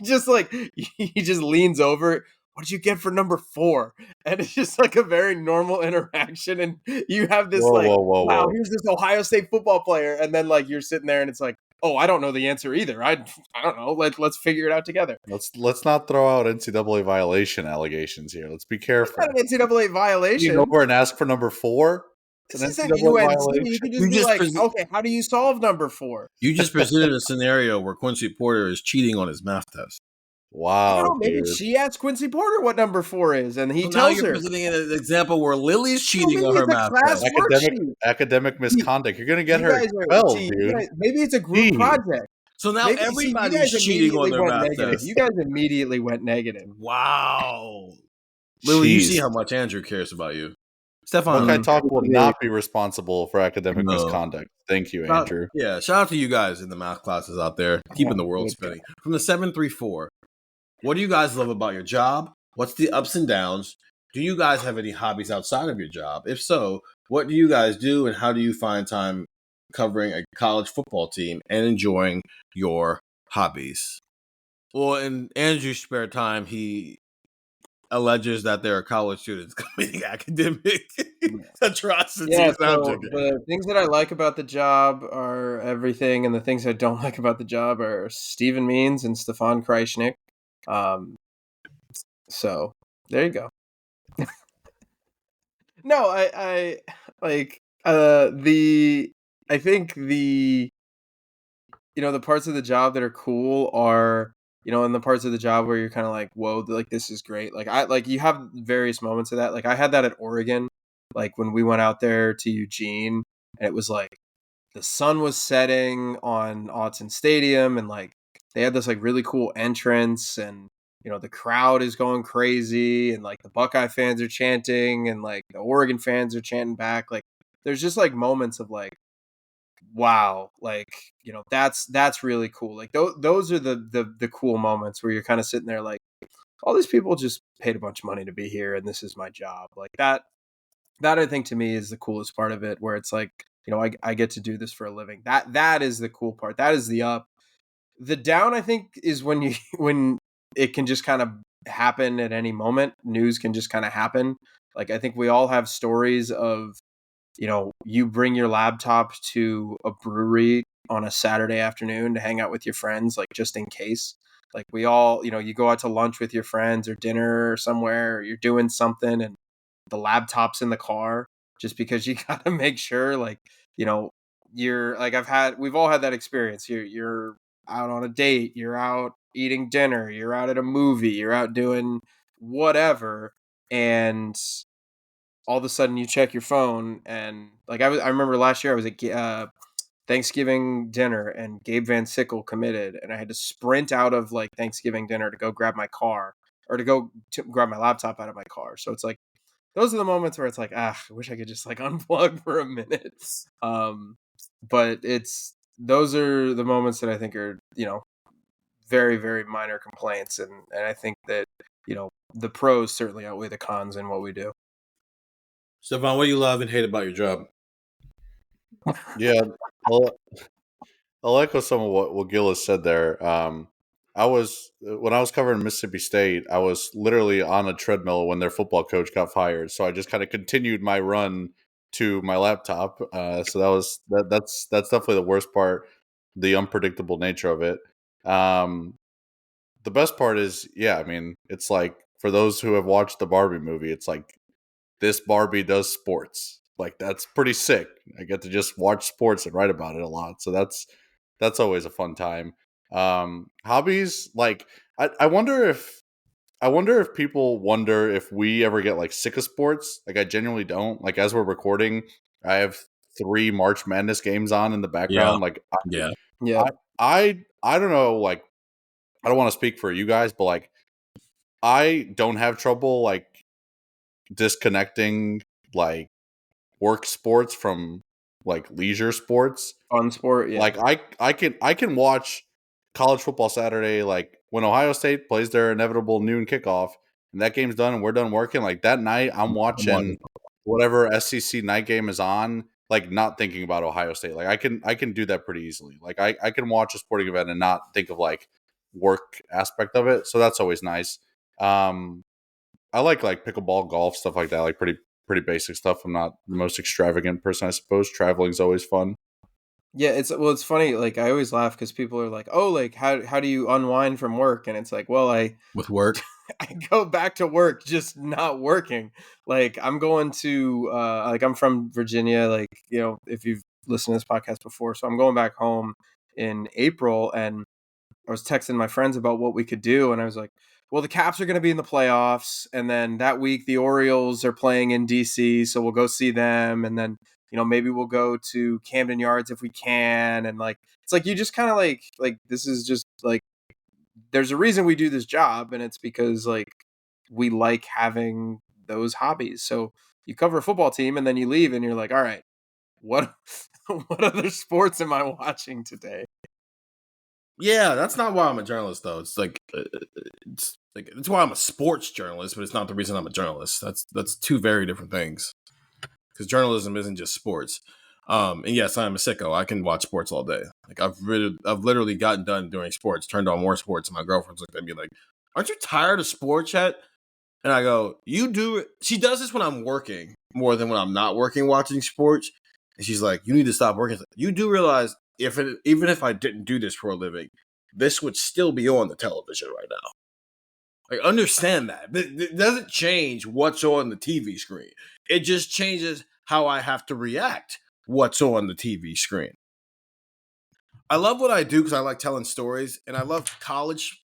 S11: just leans over. What did you get for number 4? And it's just like a very normal interaction. And you have this wow, here's this Ohio State football player. And then like you're sitting there and it's like, oh, I don't know the answer either. I don't know. Let's figure it out together.
S10: Let's not throw out NCAA violation allegations here. Let's be careful.
S11: It's not an NCAA violation.
S10: You go over and ask for number 4.
S11: This isn't UNC. You can just be like, okay, how do you solve number 4?
S9: You just presented a scenario where Quincy Porter is cheating on his math test.
S11: I don't
S10: Wow,
S11: know, maybe
S10: dude.
S11: she asks Quincy Porter what number 4 is, and he
S9: So now
S11: tells
S9: you're
S11: her.
S9: presenting an example where Lily's cheating on
S11: Maybe
S9: her
S11: it's a
S9: math
S11: class
S9: test.
S11: worksheet.
S10: Academic misconduct. You're gonna get
S11: You
S10: her
S11: guys are,
S10: expelled,
S11: see,
S10: dude.
S11: maybe it's a group
S10: Jeez.
S11: project.
S9: So now
S11: Maybe, see, you
S9: everybody's
S11: guys
S9: cheating on
S11: immediately
S9: their
S11: went
S9: math
S11: negative.
S9: test.
S11: You guys immediately went negative.
S9: Wow. Lily, you see
S10: Jeez.
S9: how much Andrew cares about you. Stefan.
S10: Buckeye Talk will not be responsible for academic
S9: No.
S10: misconduct. Thank you, Andrew.
S9: Yeah, shout out to you guys in the math classes out there, keeping the world spinning. From the 734, what do you guys love about your job? What's the ups and downs? Do you guys have any hobbies outside of your job? If so, what do you guys do and how do you find time covering a college football team and enjoying your hobbies? Well, in Andrew's spare time, he alleges that there are college students committing academic atrocities.
S11: Yeah,
S9: No, I'm
S11: so
S9: joking.
S11: the things that I like about the job are everything, and the things I don't like about the job are Stephen Means and Stefan Krajisnik. So there you go. No, I like I think the the parts of the job that are cool are and the parts of the job where you're kind of like, whoa, like this is great. Like you have various moments of that. Like I had that at Oregon, like when we went out there to Eugene, and it was like the sun was setting on Autzen Stadium, and like they had this like really cool entrance, and the crowd is going crazy, and like the Buckeye fans are chanting, and like the Oregon fans are chanting back. Like there's just like moments of like, wow, like that's really cool. Like those are the cool moments where you're kind of sitting there like, all these people just paid a bunch of money to be here, and this is my job. Like that I think to me is the coolest part of it, where it's like, I get to do this for a living. That is the cool part. That is the up. The down, I think, is when when it can just kind of happen at any moment. News can just kind of happen. Like I think we all have stories of, you bring your laptop to a brewery on a Saturday afternoon to hang out with your friends, like just in case. Like we all, you go out to lunch with your friends or dinner or somewhere, or you're doing something, and the laptop's in the car, just because you got to make sure, like, you're like, we've all had that experience. You're out on a date, you're out eating dinner, you're out at a movie, you're out doing whatever, and all of a sudden you check your phone, and like I remember last year I was at Thanksgiving dinner, and Gabe Van Sickle committed, and I had to sprint out of like Thanksgiving dinner to go grab my car, or to go grab my laptop out of my car. So it's like, those are the moments where it's like, I wish I could just like unplug for a minute. But those are the moments that I think are, very, very minor complaints. And I think that, the pros certainly outweigh the cons in what we do.
S9: Stefan, what do you love and hate about your job?
S10: Yeah, I'll echo some of what Gillis said there. When I was covering Mississippi State, I was literally on a treadmill when their football coach got fired. So I just kind of continued my run to my laptop. So that's definitely the worst part, the unpredictable nature of it. The best part is, yeah, I mean, it's like, for those who have watched the Barbie movie, it's like, this Barbie does sports. Like, that's pretty sick. I get to just watch sports and write about it a lot. So that's always a fun time. Hobbies, like, I wonder if people wonder if we ever get like sick of sports. Like, I genuinely don't. Like, as we're recording, I have 3 March Madness games on in the background. Like, I don't know, like, I don't want to speak for you guys, but like, I don't have trouble like disconnecting like work sports from like leisure sports.
S11: Fun sport, yeah.
S10: Like I can watch college football Saturday, like when Ohio State plays their inevitable noon kickoff and that game's done and we're done working, like that night I'm watching whatever SEC night game is on, like not thinking about Ohio State. Like I can do that pretty easily. Like I can watch a sporting event and not think of like work aspect of it. So that's always nice. I like pickleball, golf, stuff like that, like pretty basic stuff. I'm not the most extravagant person, I suppose. Traveling's always fun.
S11: Yeah, it's funny. Like I always laugh because people are like, "Oh, like how do you unwind from work?" And it's like, well,
S9: with work,
S11: I go back to work, just not working. Like I'm going to like I'm from Virginia. Like if you've listened to this podcast before, so I'm going back home in April, and was texting my friends about what we could do, and I was like, well, the Caps are going to be in the playoffs, and then that week the Orioles are playing in DC, so we'll go see them, and then maybe we'll go to Camden Yards if we can, and like it's like you just kind of like this is just like there's a reason we do this job, and it's because like we like having those hobbies. So you cover a football team and then you leave and you're like, all right, what what other sports am I watching today?
S9: Yeah, that's not why I'm a journalist, though. It's like it's why I'm a sports journalist, but it's not the reason I'm a journalist. That's two very different things. Because journalism isn't just sports. And yes, I am a sicko. I can watch sports all day. Like I've literally gotten done doing sports, turned on more sports, and my girlfriend's looked at me like, "Aren't you tired of sports yet?" And I go, "You do it." She does this when I'm working more than when I'm not working, watching sports. And she's like, "You need to stop working." You do realize even if I didn't do this for a living, this would still be on the television right now. Like, understand that. It doesn't change what's on the TV screen. It just changes how I have to react what's on the TV screen. I love what I do because I like telling stories, and I love college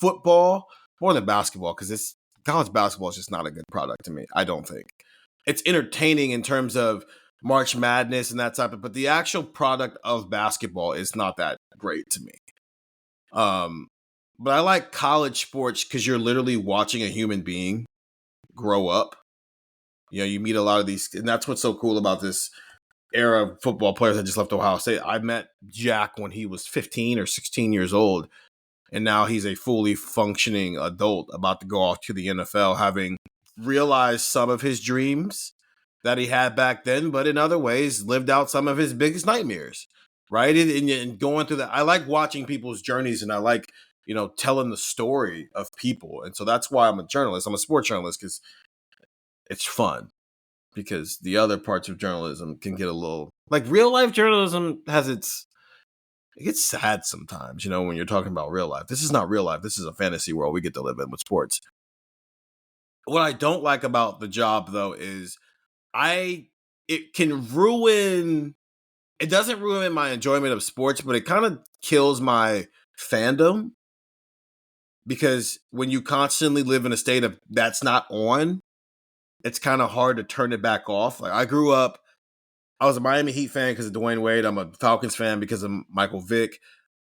S9: football more than basketball because college basketball is just not a good product to me, I don't think. It's entertaining in terms of March Madness and that type of, but the actual product of basketball is not that great to me. But I like college sports because you're literally watching a human being grow up. You meet a lot of these, and that's what's so cool about this era of football players that just left Ohio State. I met Jack when he was 15 or 16 years old, and now he's a fully functioning adult about to go off to the NFL, having realized some of his dreams that he had back then, but in other ways lived out some of his biggest nightmares, right? And going through that, I like watching people's journeys, and I like, telling the story of people. And so that's why I'm a journalist. I'm a sports journalist because it's fun. Because the other parts of journalism can get a little, like, real life journalism it gets sad sometimes, when you're talking about real life. This is not real life. This is a fantasy world we get to live in with sports. What I don't like about the job, though, is it doesn't ruin my enjoyment of sports, but it kind of kills my fandom. Because when you constantly live in a state of that's not on, it's kind of hard to turn it back off. Like I was a Miami Heat fan because of Dwayne Wade. I'm a Falcons fan because of Michael Vick.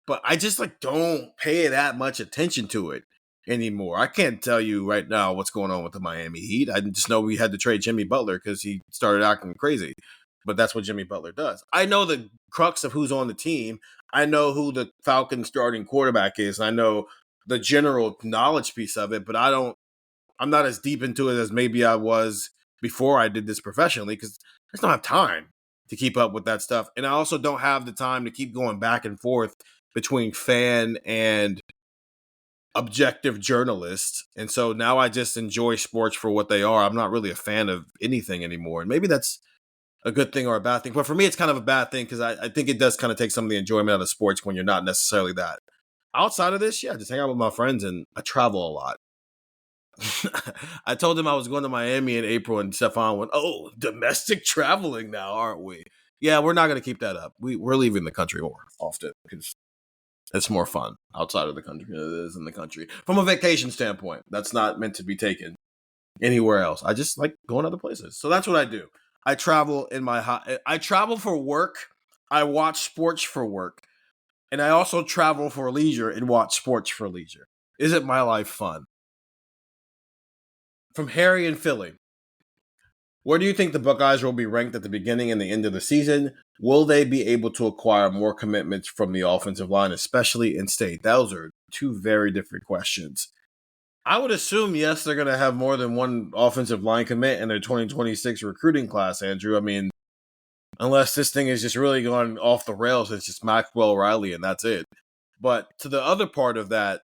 S9: But I just don't pay that much attention to it anymore. I can't tell you right now what's going on with the Miami Heat. I just know we had to trade Jimmy Butler because he started acting crazy. But that's what Jimmy Butler does. I know the crux of who's on the team. I know who the Falcons starting quarterback is. I know the general knowledge piece of it, but I'm not as deep into it as maybe I was before I did this professionally because I just don't have time to keep up with that stuff. And I also don't have the time to keep going back and forth between fan and objective journalist. And so now I just enjoy sports for what they are. I'm not really a fan of anything anymore. And maybe that's a good thing or a bad thing. But for me, it's kind of a bad thing because I think it does kind of take some of the enjoyment out of sports when you're not necessarily that. Outside of this, just hang out with my friends, and I travel a lot. I told him I was going to Miami in April, and Stefan went, "Oh, domestic traveling now, aren't we?" Yeah, we're not going to keep that up. We're leaving the country more often because it's more fun outside of the country than it is in the country. From a vacation standpoint, that's not meant to be taken anywhere else. I just like going other places. So that's what I do. I travel I travel for work. I watch sports for work. And I also travel for leisure and watch sports for leisure. Isn't my life fun? From Harry in Philly. Where do you think the Buckeyes will be ranked at the beginning and the end of the season? Will they be able to acquire more commitments from the offensive line, especially in state? Those are two very different questions. I would assume, yes, they're going to have more than one offensive line commit in their 2026 recruiting class, Andrew. I mean, unless this thing is just really going off the rails, it's just Maxwell Riley and that's it. But to the other part of that,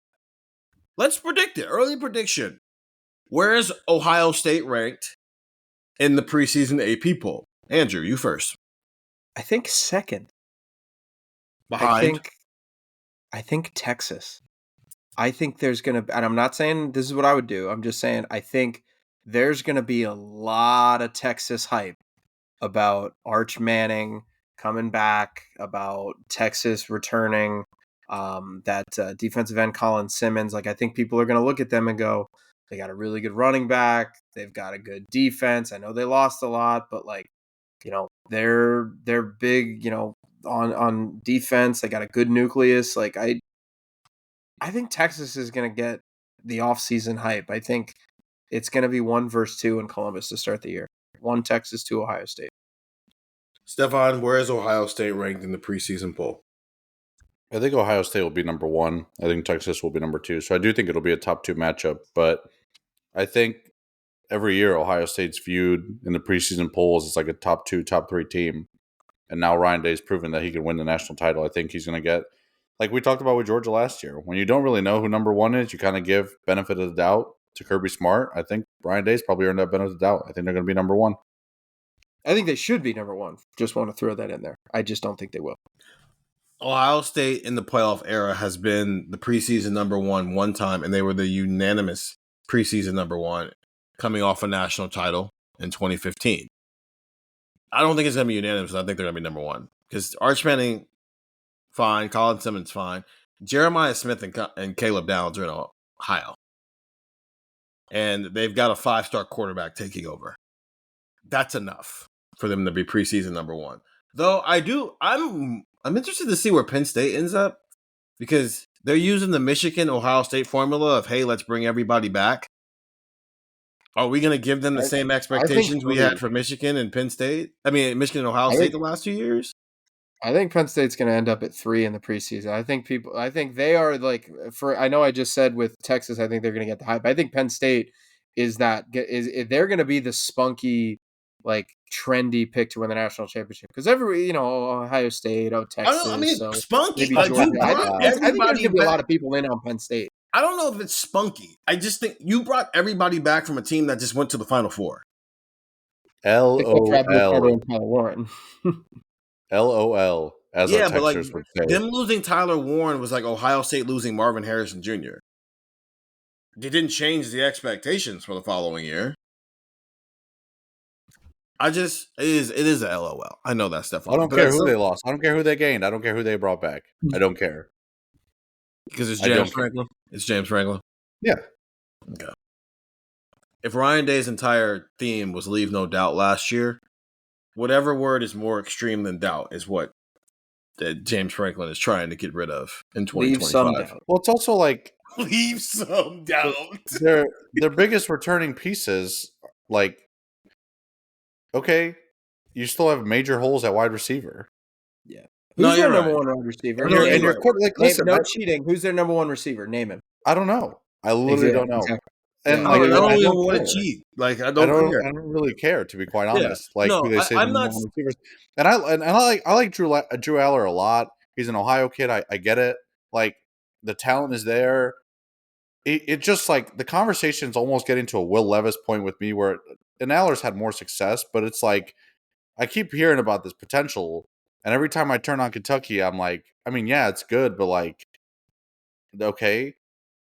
S9: let's predict it. Early prediction. Where is Ohio State ranked in the preseason AP poll? Andrew, you first.
S11: I think second.
S9: Behind?
S11: I think Texas. I think there's going to, and I'm not saying this is what I would do. I'm just saying I think there's going to be a lot of Texas hype about Arch Manning coming back, about Texas returning. That defensive end Colin Simmons, like I think people are going to look at them and go, they got a really good running back. They've got a good defense. I know they lost a lot, but like, they're big, on defense. They got a good nucleus. Like I think Texas is going to get the offseason hype. I think it's going to be 1 versus 2 in Columbus to start the year. 1 Texas, 2 Ohio State.
S9: Stefan, where is Ohio State ranked in the preseason poll?
S10: I think Ohio State will be number 1. I think Texas will be number 2. So I do think it'll be a top 2 matchup. But I think every year Ohio State's viewed in the preseason polls as like a top 2, top 3 team. And now Ryan Day's proven that he can win the national title. I think he's going to get, like we talked about with Georgia last year, when you don't really know who number 1 is, you kind of give benefit of the doubt to Kirby Smart. I think Ryan Day's probably earned that benefit of the doubt. I think they're going to be number 1.
S11: I think they should be number 1. Just want to throw that in there. I just don't think they will.
S9: Ohio State in the playoff era has been the preseason number 1 time, and they were the unanimous preseason number 1 coming off a national title in 2015. I don't think it's going to be unanimous. I think they're going to be number 1 because Arch Manning, fine. Colin Simmons, fine. Jeremiah Smith and Caleb Downs are in Ohio. And they've got a 5-star quarterback taking over. That's enough for them to be preseason number 1. Though I'm interested to see where Penn State ends up because they're using the Michigan-Ohio State formula of, hey, let's bring everybody back. Are we going to give them the same expectations we had for Michigan and Penn State? I mean, Michigan and Ohio State the last 2 years?
S11: I think Penn State's going to end up at 3 in the preseason. I think they are like, I know I just said with Texas, I think they're going to get the hype. I think Penn State is they're going to be the spunky, like trendy pick to win the national championship because Ohio State, Texas.
S9: Spunky.
S11: I think there's going to be a lot of people in on Penn State.
S9: I don't know if it's spunky. I just think you brought everybody back from a team that just went to the Final Four.
S10: LOL. LOL, as our Texans would say.
S9: Them losing Tyler Warren was like Ohio State losing Marvin Harrison Jr. They didn't change the expectations for the following year. It is a LOL. I know that stuff.
S10: I don't care who they lost. I don't care who they gained. I don't care who they brought back. I don't care.
S9: Because it's James Franklin? It's James Franklin?
S10: Yeah.
S9: Okay. If Ryan Day's entire theme was leave no doubt last year, whatever word is more extreme than doubt is what that James Franklin is trying to get rid of in 2025.
S11: Leave some doubt.
S10: Well, it's also like
S9: leave some doubt.
S10: Their biggest returning pieces, like, okay, you still have major holes at wide receiver.
S11: Yeah. Who's their number 1 wide receiver?
S10: Cheating.
S11: Who's their number 1 receiver? Name him.
S10: I don't know. I literally don't know.
S11: Exactly.
S10: And
S9: I don't even want to cheat. Like I don't care.
S10: I don't really care, to be quite honest.
S9: Yeah.
S10: Like who they say I'm not. Receivers. And I like Drew Aller a lot. He's an Ohio kid. I get it. Like the talent is there. It just like the conversation's almost getting to a Will Levis point with me where Aller's had more success, but it's like I keep hearing about this potential, and every time I turn on Kentucky, I'm like, I mean, yeah, it's good, but like, okay.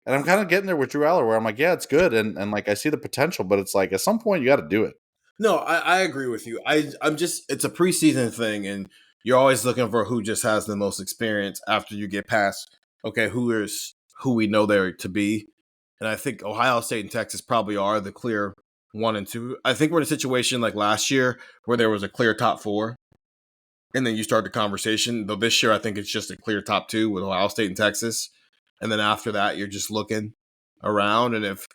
S10: And I'm kind of getting there with Drew Aller where I'm like, yeah, it's good. And like, I see the potential, but it's like, at some point you got to do it.
S9: No, I agree with you. I'm just, it's a preseason thing. And you're always looking for who just has the most experience after you get past, okay, who we know they're to be. And I think Ohio State and Texas probably are the clear 1 and 2. I think we're in a situation like last year where there was a clear top 4. And then you start the conversation. Though this year, I think it's just a clear top 2 with Ohio State and Texas. And then after that, you're just looking around, and if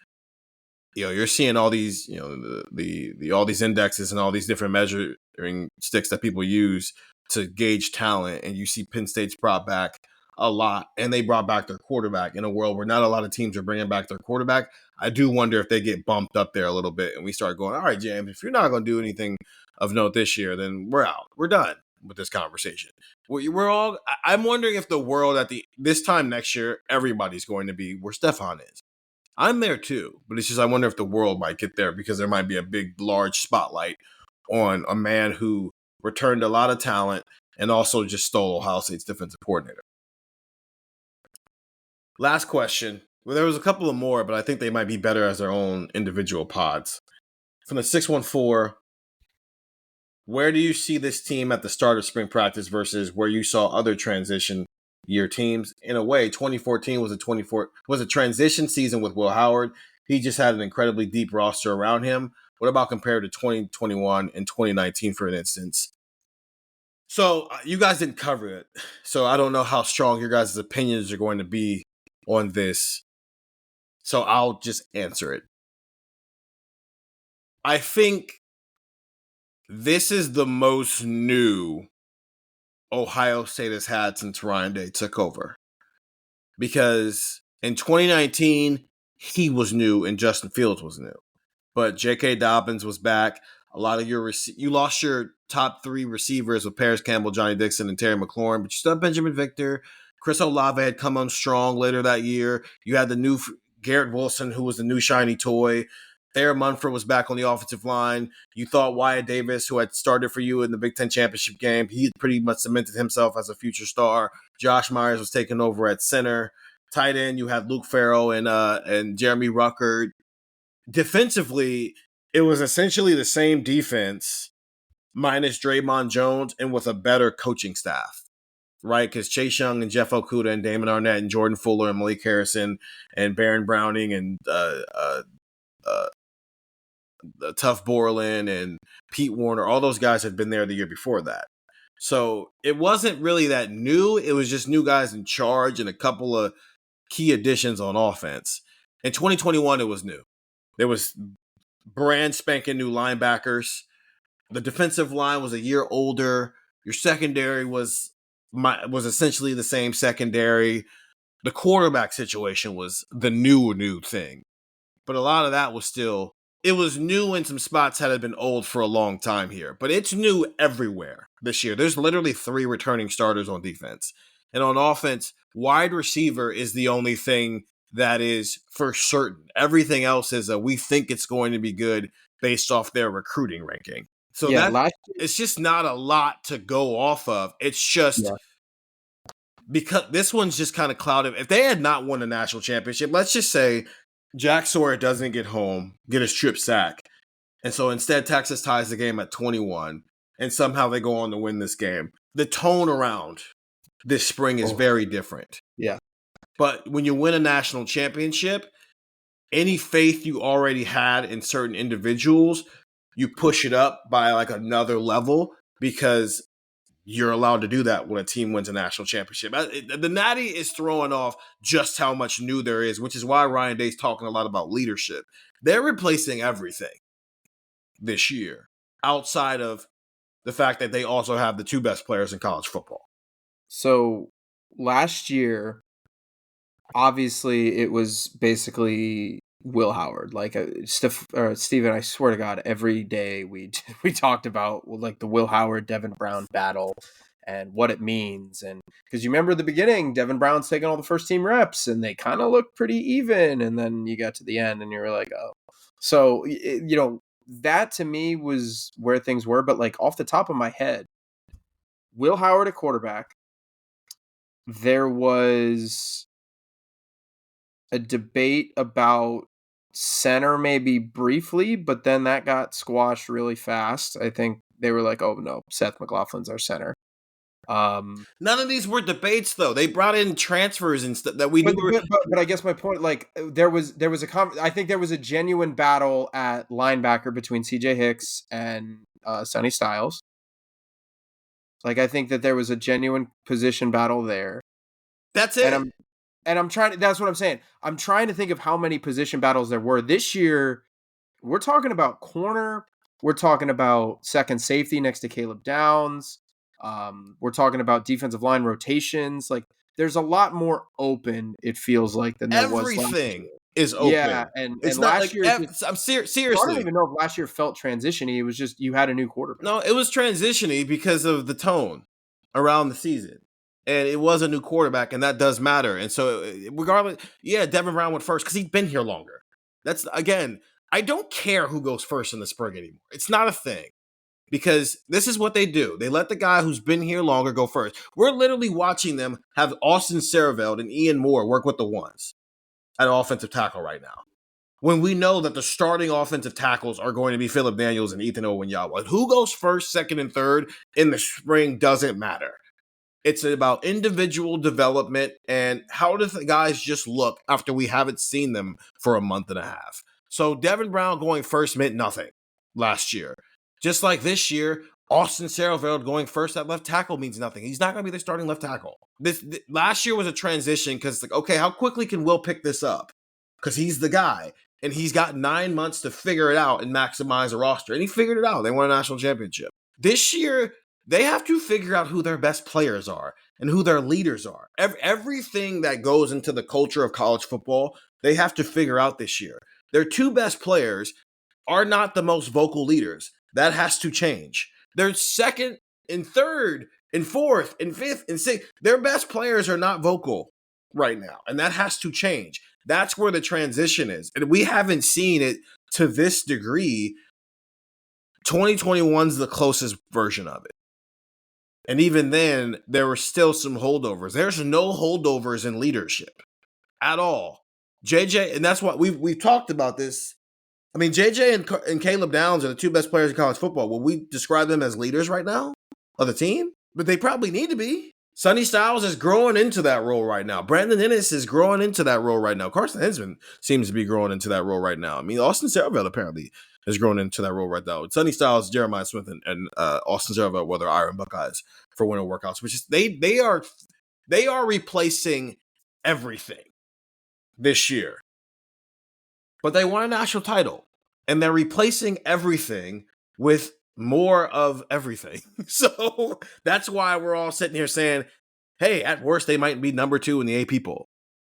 S9: you're seeing all these, the all these indexes and all these different measuring sticks that people use to gauge talent, and you see Penn State's brought back a lot, and they brought back their quarterback in a world where not a lot of teams are bringing back their quarterback. I do wonder if they get bumped up there a little bit, and we start going, all right, James, if you're not going to do anything of note this year, then we're out. We're done with this conversation. I'm wondering if the world this time next year, everybody's going to be where Stefan is. I'm there too, but it's just, I wonder if the world might get there because there might be a big, large spotlight on a man who returned a lot of talent and also just stole Ohio State's defensive coordinator. Last question. Well, there was a couple of more, but I think they might be better as their own individual pods. From the 614, where do you see this team at the start of spring practice versus where you saw other transition year teams. In a way, 2014 was a transition season with Will Howard. He just had an incredibly deep roster around him. What about compared to 2021 and 2019, for an instance? So you guys didn't cover it. So I don't know how strong your guys' opinions are going to be on this. So I'll just answer it. I think this is the most new Ohio State has had since Ryan Day took over. Because in 2019, he was new and Justin Fields was new. But J.K. Dobbins was back. A lot of you lost your top 3 receivers with Paris Campbell, Johnny Dixon, and Terry McLaurin, but you still have Benjamin Victor. Chris Olave had come on strong later that year. You had the new Garrett Wilson, who was the new shiny toy. Thayer Munford was back on the offensive line. You thought Wyatt Davis, who had started for you in the Big Ten championship game, he pretty much cemented himself as a future star. Josh Myers was taking over at center. Tight end, you had Luke Farrell and Jeremy Ruckert. Defensively, it was essentially the same defense minus Draymond Jones and with a better coaching staff, right? Because Chase Young and Jeff Okudah and Damon Arnett and Jordan Fuller and Malik Harrison and Baron Browning and Tuff Borland and Pete Warner, all those guys had been there the year before that. So it wasn't really that new. It was just new guys in charge and a couple of key additions on offense. In 2021, it was new. There was brand spanking new linebackers. The defensive line was a year older. Your secondary was essentially the same secondary. The quarterback situation was the new thing. But a lot of that was still, it was new in some spots that had been old for a long time here. But it's new everywhere this year. There's literally 3 returning starters on defense. And on offense, wide receiver is the only thing that is for certain. Everything else is we think it's going to be good based off their recruiting ranking. So it's just not a lot to go off of. It's just because this one's just kind of clouded. If they had not won a national championship, let's just say Jack Sawyer doesn't get his trip sack. And so instead Texas ties the game at 21 and somehow they go on to win this game. The tone around this spring is very different.
S11: Yeah.
S9: But when you win a national championship, any faith you already had in certain individuals, you push it up by like another level because you're allowed to do that when a team wins a national championship. The Natty is throwing off just how much new there is, which is why Ryan Day's talking a lot about leadership. They're replacing everything this year outside of the fact that they also have the 2 best players in college football.
S11: So last year, obviously, it was basically Will Howard. Like Steven, I swear to God, every day we talked about like the Will Howard Devin Brown battle and what it means. And because you remember at the beginning, Devin Brown's taking all the first team reps and they kind of looked pretty even. And then you got to the end and you were like, oh. So, that to me was where things were. But like off the top of my head, Will Howard at quarterback, there was a debate about center maybe briefly, but then that got squashed really fast. I think they were like, oh no, Seth McLaughlin's our center.
S9: None of these were debates though. They brought in transfers and stuff that we knew.
S11: But I guess my point, like there was I think there was a genuine battle at linebacker between CJ Hicks and Sonny Styles. Like I think that there was a genuine position battle there.
S9: That's it.
S11: And I'm trying to, that's what I'm saying. I'm trying to think of how many position battles there were. This year, we're talking about corner. We're talking about second safety next to Caleb Downs. We're talking about defensive line rotations. Like, there's a lot more open, it feels like, than there was last year.
S9: Everything is open.
S11: Yeah, and
S9: it's
S11: and
S9: not
S11: last
S9: like
S11: year,
S9: I'm seriously.
S11: I don't even know if last year felt transition-y. It was just you had a new quarterback.
S9: No, it was transition-y because of the tone around the season. And it was a new quarterback, and that does matter. And so, regardless, Devin Brown went first because he'd been here longer. That's, again, I don't care who goes first in the spring anymore. It's not a thing because this is what they do. They let the guy who's been here longer go first. We're literally watching them have Austin Sareveld and Ian Moore work with the ones at offensive tackle right now. When we know that the starting offensive tackles are going to be Phillip Daniels and Ethan Owenyawa. Who goes first, second, and third in the spring doesn't matter. It's about individual development and how do the guys just look after we haven't seen them for a month and a half. So Devin Brown going first meant nothing last year. Just like this year, Austin Sarreveld going first at left tackle means nothing. He's not going to be the starting left tackle. Last year was a transition because, like, okay, how quickly can Will pick this up? Because he's the guy, and he's got 9 months to figure it out and maximize a roster. And he figured it out. They won a national championship. This year, they have to figure out who their best players are and who their leaders are. Everything that goes into the culture of college football, they have to figure out this year. Their 2 best players are not the most vocal leaders. That has to change. Their second and third and fourth and fifth and sixth, their best players are not vocal right now. And that has to change. That's where the transition is. And we haven't seen it to this degree. 2021 is the closest version of it. And even then, there were still some holdovers. There's no holdovers in leadership at all. JJ, and that's what we've talked about this. I mean, JJ and Caleb Downs are the 2 best players in college football. Will we describe them as leaders right now of the team? But they probably need to be. Sonny Styles is growing into that role right now. Brandon Ennis is growing into that role right now. Carson Hinsman seems to be growing into that role right now. I mean, Austin Sarreveld apparently is growing into that role right now. Sonny Styles, Jeremiah Smith, and Austin Sarreveld were their Iron Buckeyes for winter workouts, which is they are replacing everything this year. But they won a national title, and they're replacing everything with more of everything. So that's why we're all sitting here saying, hey, at worst, they might be number 2 in the AP poll.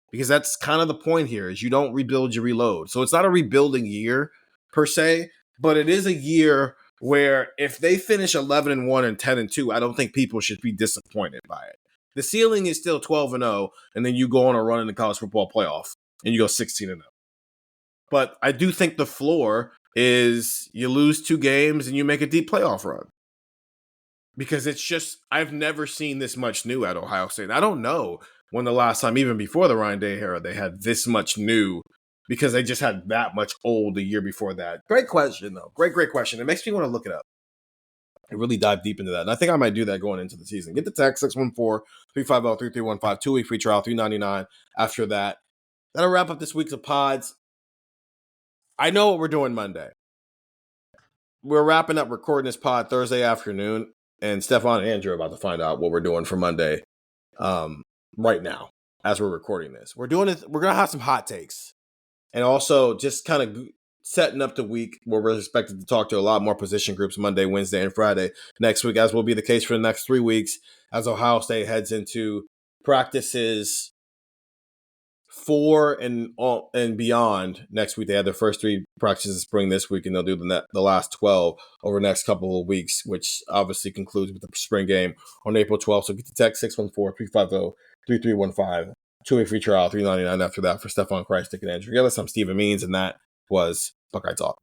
S9: Because that's kind of the point here, is you don't rebuild, you reload. So it's not a rebuilding year per se, but it is a year where if they finish 11-1 and 10-2, I don't think people should be disappointed by it. The ceiling is still 12-0, and then you go on a run in the college football playoff, and you go 16-0. But I do think the floor is you lose 2 games and you make a deep playoff run. Because it's just, I've never seen this much new at Ohio State. I don't know when the last time, even before the Ryan Day era, they had this much new, because they just had that much old the year before that. Great question, though. Great question. It makes me want to look it up and really dive deep into that. And I think I might do that going into the season. Get the text 614-350-3315, 2-week free trial, $3.99 after that. That'll wrap up this week's of pods. I know what we're doing Monday. We're wrapping up recording this pod Thursday afternoon, and Stefan and Andrew are about to find out what we're doing for Monday right now as we're recording this. We're doing it. We're going to have some hot takes, and also just kind of setting up the week where we're expected to talk to a lot more position groups Monday, Wednesday, and Friday next week, as will be the case for the next 3 weeks as Ohio State heads into practices 4 and beyond next week. They had their first 3 practices of spring this week, and they'll do the last 12 over the next couple of weeks, which obviously concludes with the spring game on April 12th. So get the text 614-350-3315. 2-week free trial, $3.99 after that for Stefan Krajisnik and Andrew Gillis. I'm Stephen Means, and that was Buckeye Talk.